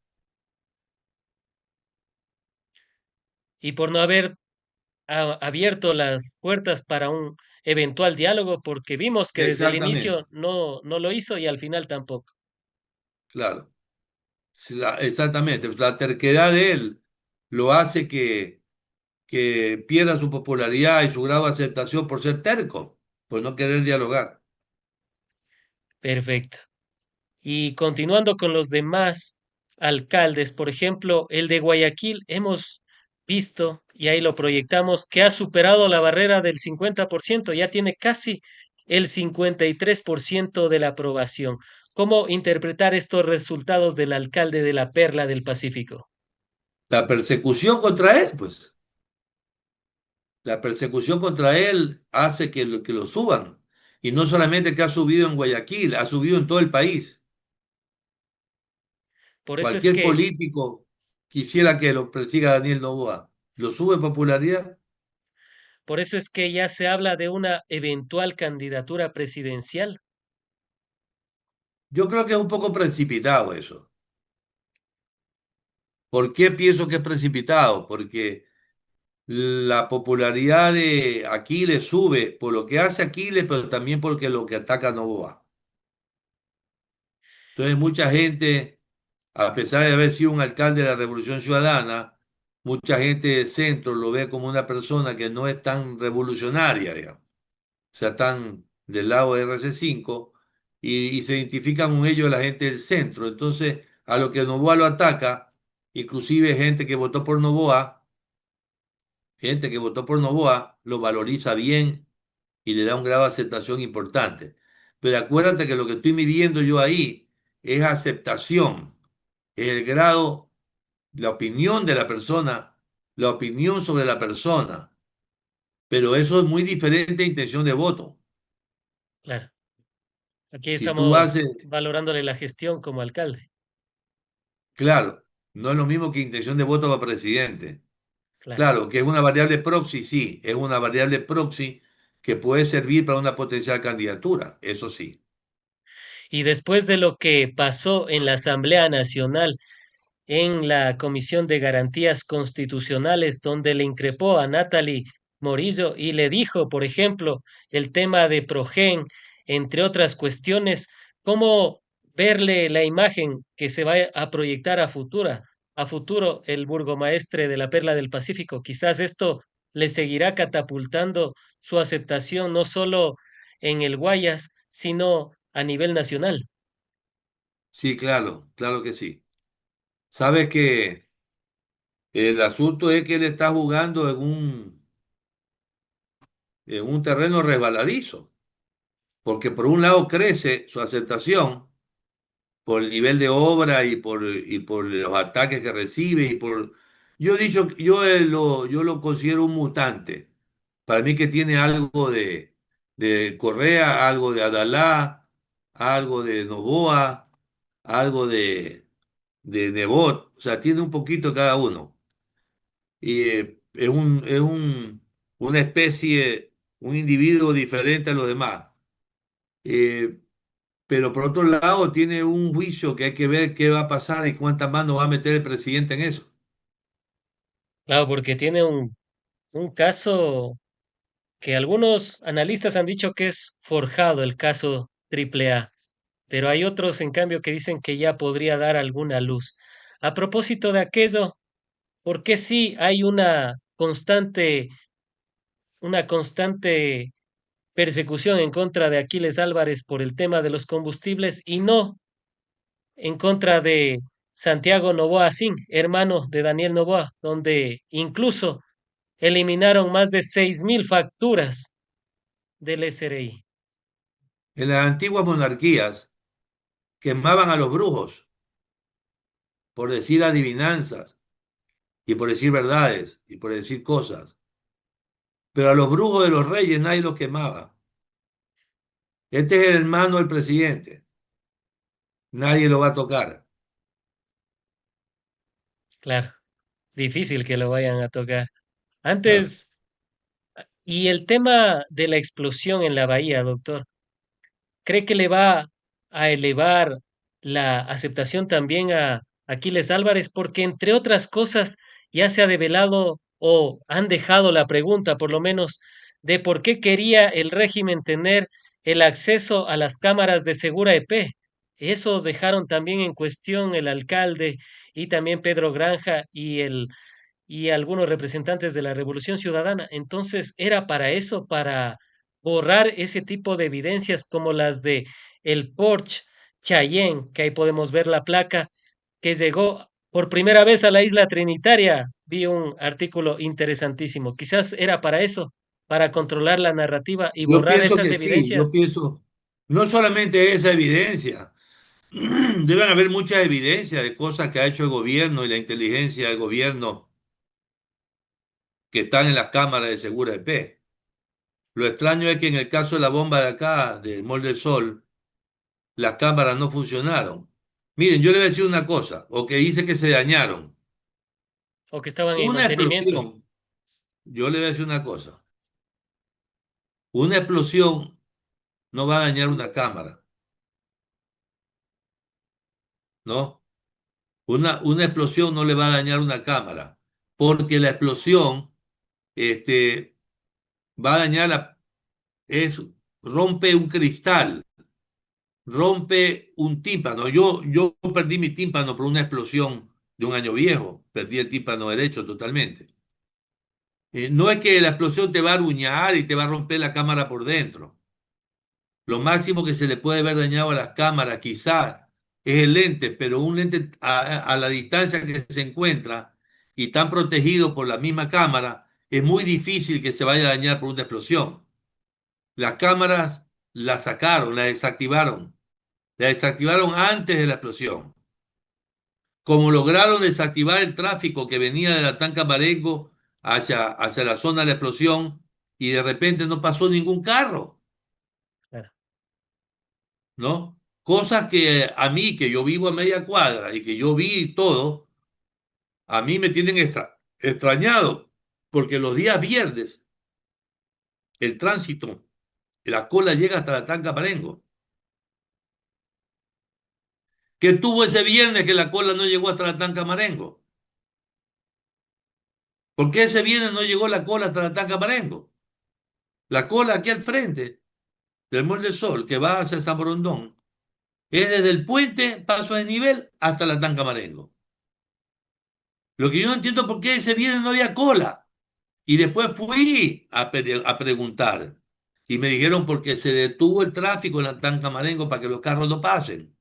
y por no haber abierto las puertas para un eventual diálogo, porque vimos que desde el Exactamente, inicio no lo hizo y al final tampoco. claro. Sí, exactamente. Pues la terquedad de él lo hace que pierda su popularidad y su grado de aceptación por ser terco, por no querer dialogar. Perfecto. Y continuando con los demás alcaldes, por ejemplo, el de Guayaquil, hemos visto, y ahí lo proyectamos, que ha superado la barrera del 50%, ya tiene casi el 53% de la aprobación. ¿Cómo interpretar estos resultados del alcalde de la Perla del Pacífico? La persecución contra él, pues, la persecución contra él hace que lo suban. Y no solamente que ha subido en Guayaquil, ha subido en todo el país. Por eso es Cualquier que, político quisiera que lo persiga Daniel Noboa. ¿Lo sube en popularidad? por eso es que ya se habla de una eventual candidatura presidencial. Yo creo que es un poco precipitado eso. ¿Por qué pienso que es precipitado? Porque la popularidad de Aquiles sube por lo que hace Aquiles, pero también porque lo que ataca a Noboa. Entonces mucha gente, a pesar de haber sido un alcalde de la Revolución Ciudadana, mucha gente de centro lo ve como una persona que no es tan revolucionaria, digamos. O sea, están del lado de RC5 y se identifican con ellos la gente del centro. Entonces, a lo que Noboa lo ataca, inclusive gente que votó por Noboa, lo valoriza bien y le da un grado de aceptación importante. Pero acuérdate que lo que estoy midiendo yo ahí es aceptación, es el grado, la opinión de la persona, la opinión sobre la persona. Pero eso es muy diferente a intención de voto. Claro, aquí Si tú haces, estamos valorándole la gestión como alcalde. claro, no es lo mismo que intención de voto para presidente. Claro. Claro, que es una variable proxy, sí, es una variable proxy que puede servir para una potencial candidatura, eso sí. Y después de lo que pasó en la Asamblea Nacional, en la Comisión de Garantías Constitucionales, donde le increpó a Natalie Morillo y le dijo, por ejemplo, el tema de Progen, entre otras cuestiones, cómo verle la imagen que se va a proyectar a futuro el burgomaestre de la Perla del Pacífico. Quizás esto le seguirá catapultando su aceptación no solo en el Guayas, sino a nivel nacional. Sí, claro, claro que sí. Sabes que el asunto es que él está jugando en un terreno resbaladizo, porque por un lado crece su aceptación por el nivel de obra y por los ataques que recibe y por... Yo he dicho, yo lo considero un mutante. Para mí que tiene algo de Correa, algo de Adalá, algo de Noboa, algo de Nebot, o sea, tiene un poquito cada uno. Y una especie, un individuo diferente a los demás. Eh, pero por otro lado, tiene un juicio que hay que ver qué va a pasar y cuántas manos va a meter el presidente en eso. Claro, porque tiene un caso que algunos analistas han dicho que es forjado el caso AAA, pero hay otros, en cambio, que dicen que ya podría dar alguna luz. A propósito de aquello, ¿por qué sí hay una constante persecución en contra de Aquiles Álvarez por el tema de los combustibles y no en contra de Santiago Noboa Sin, hermano de Daniel Noboa, donde incluso eliminaron más de 6.000 facturas del SRI? En las antiguas monarquías quemaban a los brujos por decir adivinanzas y por decir verdades y por decir cosas. Pero a los brujos de los reyes nadie los quemaba. Este es el hermano del presidente. Nadie lo va a tocar. Claro, difícil que lo vayan a tocar. Claro. Antes, y el tema de la explosión en la bahía, doctor, ¿cree que le va a elevar la aceptación también a Aquiles Álvarez? Porque, entre otras cosas, ya se ha develado o han dejado la pregunta, por lo menos, de por qué quería el régimen tener el acceso a las cámaras de Segura EP. Eso dejaron también en cuestión el alcalde y también Pedro Granja y algunos representantes de la Revolución Ciudadana. Entonces, era para eso, para borrar ese tipo de evidencias como las de el Porsche Cheyenne, que ahí podemos ver la placa que llegó por primera vez a la isla Trinitaria. Vi un artículo interesantísimo. Quizás era para eso, para controlar la narrativa y Yo borrar pienso estas que sí, yo evidencias. pienso, no solamente esa evidencia, deben haber muchas evidencias de cosas que ha hecho el gobierno y la inteligencia del gobierno que están en las cámaras de Segura EP. Lo extraño es que en el caso de la bomba de acá, del Mall del Sol, las cámaras no funcionaron. Miren, yo le voy a decir una cosa, o que dice que se dañaron. O que estaban en Una mantenimiento. explosión, yo le voy a decir una cosa, una explosión no va a dañar una cámara, ¿no? Una explosión no le va a dañar una cámara, porque la explosión este, va a dañar, rompe un cristal, rompe un tímpano. Yo perdí mi tímpano por una explosión de un año viejo, perdí el tímpano derecho totalmente. No es que la explosión te va a aruñar y te va a romper la cámara por dentro. Lo máximo que se le puede ver dañado a las cámaras quizás es el lente, pero un lente a la distancia que se encuentra y tan protegido por la misma cámara, es muy difícil que se vaya a dañar por una explosión. Las cámaras las sacaron, las desactivaron antes de la explosión. Como lograron desactivar el tráfico que venía de la Tanca Marengo hacia la zona de la explosión y de repente no pasó ningún carro, Claro. ¿no? Cosas que a mí, que yo vivo a media cuadra y que yo vi todo, a mí me tienen extrañado, porque los días viernes el tránsito, la cola llega hasta la Tanca Marengo. ¿Qué tuvo ese viernes que la cola no llegó hasta la Tanca Marengo? ¿Por qué ese viernes no llegó la cola hasta la Tanca Marengo? La cola aquí al frente del Mall del Sol, que va hacia San Borondón, es desde el puente Paso de Nivel hasta la Tanca Marengo. Lo que yo no entiendo es por qué ese viernes no había cola. Y después fui a preguntar. Y me dijeron porque se detuvo el tráfico en la Tanca Marengo para que los carros no pasen.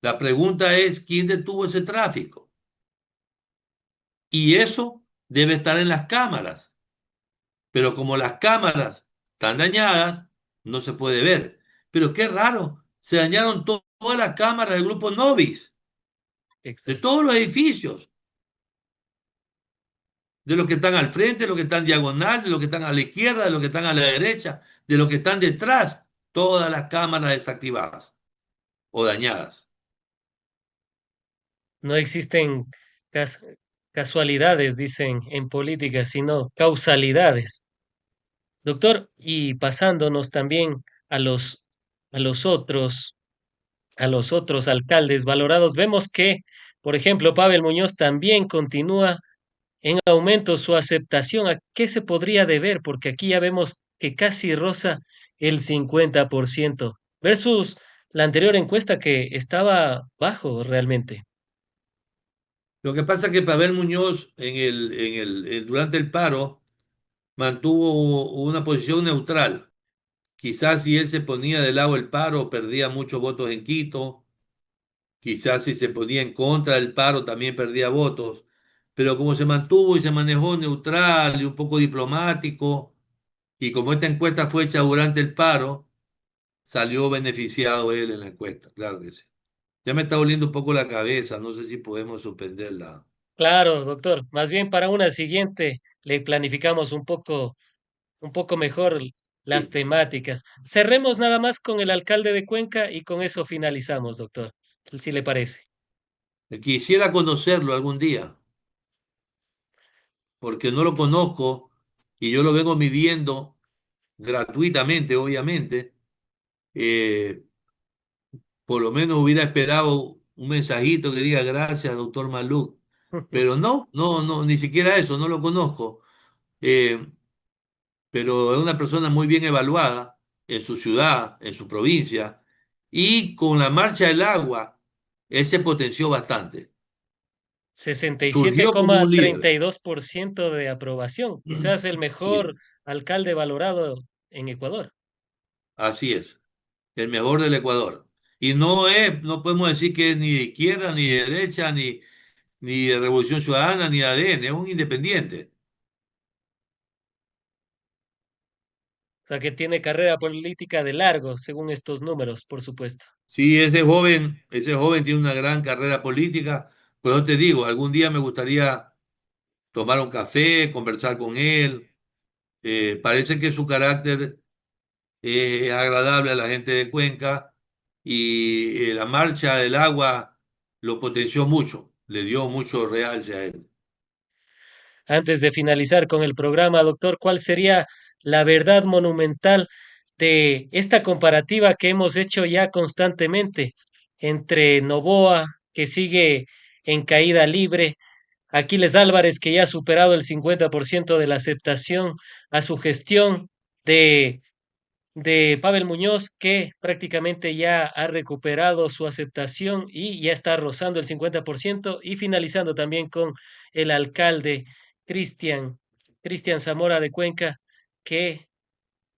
La pregunta es, ¿quién detuvo ese tráfico? Y eso debe estar en las cámaras. Pero como las cámaras están dañadas, no se puede ver. Pero qué raro, se dañaron todas las cámaras del grupo Novis, de Exacto. todos los edificios, de los que están al frente, de los que están diagonal, de los que están a la izquierda, de los que están a la derecha, de los que están detrás, todas las cámaras desactivadas o dañadas. No existen cas- casualidades, dicen en política, sino causalidades. Doctor, y pasándonos también a a los otros, a los otros alcaldes valorados, vemos que, por ejemplo, Pavel Muñoz también continúa en aumento su aceptación. ¿A qué se podría deber? Porque aquí ya vemos que casi roza el 50% versus la anterior encuesta que estaba bajo realmente. Lo que pasa es que Pavel Muñoz durante el paro mantuvo una posición neutral. Quizás si él se ponía del lado del paro, perdía muchos votos en Quito. Quizás si se ponía en contra del paro, también perdía votos. Pero como se mantuvo y se manejó neutral y un poco diplomático, y como esta encuesta fue hecha durante el paro, salió beneficiado él en la encuesta, claro que sí. Ya me está doliendo un poco la cabeza, no sé si podemos suspenderla. Claro, doctor. Más bien para una siguiente le planificamos un poco mejor las Sí. temáticas. Cerremos nada más con el alcalde de Cuenca y con eso finalizamos, doctor. Si le parece. Quisiera conocerlo algún día, porque no lo conozco y yo lo vengo midiendo gratuitamente, obviamente. Eh, por lo menos hubiera esperado un mensajito que diga gracias, doctor Maluk. Pero no, no, no, ni siquiera eso, no lo conozco. Eh, pero es una persona muy bien evaluada en su ciudad, en su provincia, y con la marcha del agua, él se potenció bastante. Sesenta y siete Surgió como coma un treinta líder. y dos por ciento de aprobación, quizás el mejor Sí, alcalde valorado en Ecuador. así es, el mejor del Ecuador. Y no es, no podemos decir que es ni de izquierda, ni de derecha, ni de Revolución Ciudadana, ni de ADN, es un independiente. O sea que tiene carrera política de largo, según estos números, por supuesto. Sí, ese joven tiene una gran carrera política, pero te digo, algún día me gustaría tomar un café, conversar con él. Parece que su carácter es agradable a la gente de Cuenca y la marcha del agua lo potenció mucho, le dio mucho realce a él. Antes de finalizar con el programa, doctor, ¿cuál sería la verdad monumental de esta comparativa que hemos hecho ya constantemente entre Noboa, que sigue en caída libre, Aquiles Álvarez, que ya ha superado el 50% de la aceptación a su gestión, de Pavel Muñoz, que prácticamente ya ha recuperado su aceptación y ya está rozando el 50%, y finalizando también con el alcalde Cristian, Cristian Zamora de Cuenca, que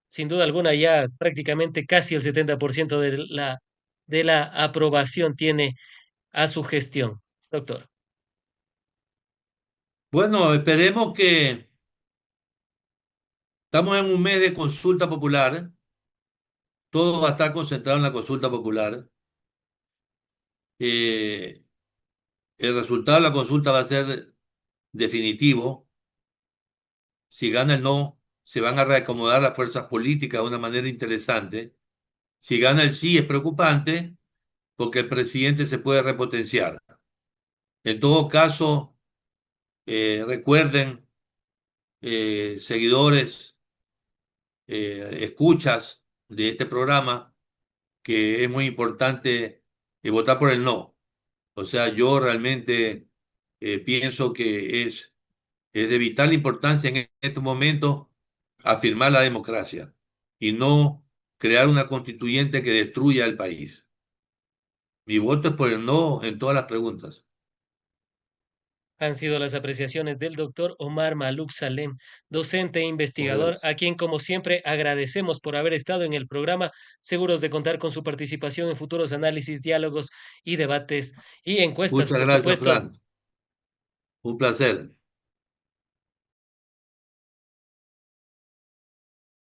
sin duda alguna ya prácticamente casi el 70% de la aprobación tiene a su gestión, doctor. Bueno, esperemos que estamos en un mes de consulta popular, todo va a estar concentrado en la consulta popular. Eh, el resultado de la consulta va a ser definitivo. Si gana el no, se van a reacomodar las fuerzas políticas de una manera interesante. Si gana el sí, es preocupante porque el presidente se puede repotenciar. En todo caso, recuerden, seguidores, escuchas de este programa, que es muy importante votar por el no. O sea, yo realmente pienso que es de vital importancia en este momento afirmar la democracia y no crear una constituyente que destruya el país. Mi voto es por el no en todas las preguntas. Han sido las apreciaciones del doctor Omar Maluk Salem, docente e Muchas investigador, gracias. a quien como siempre agradecemos por haber estado en el programa, seguros de contar con su participación en futuros análisis, diálogos y debates y encuestas, Muchas por gracias, supuesto. Fran. Un placer.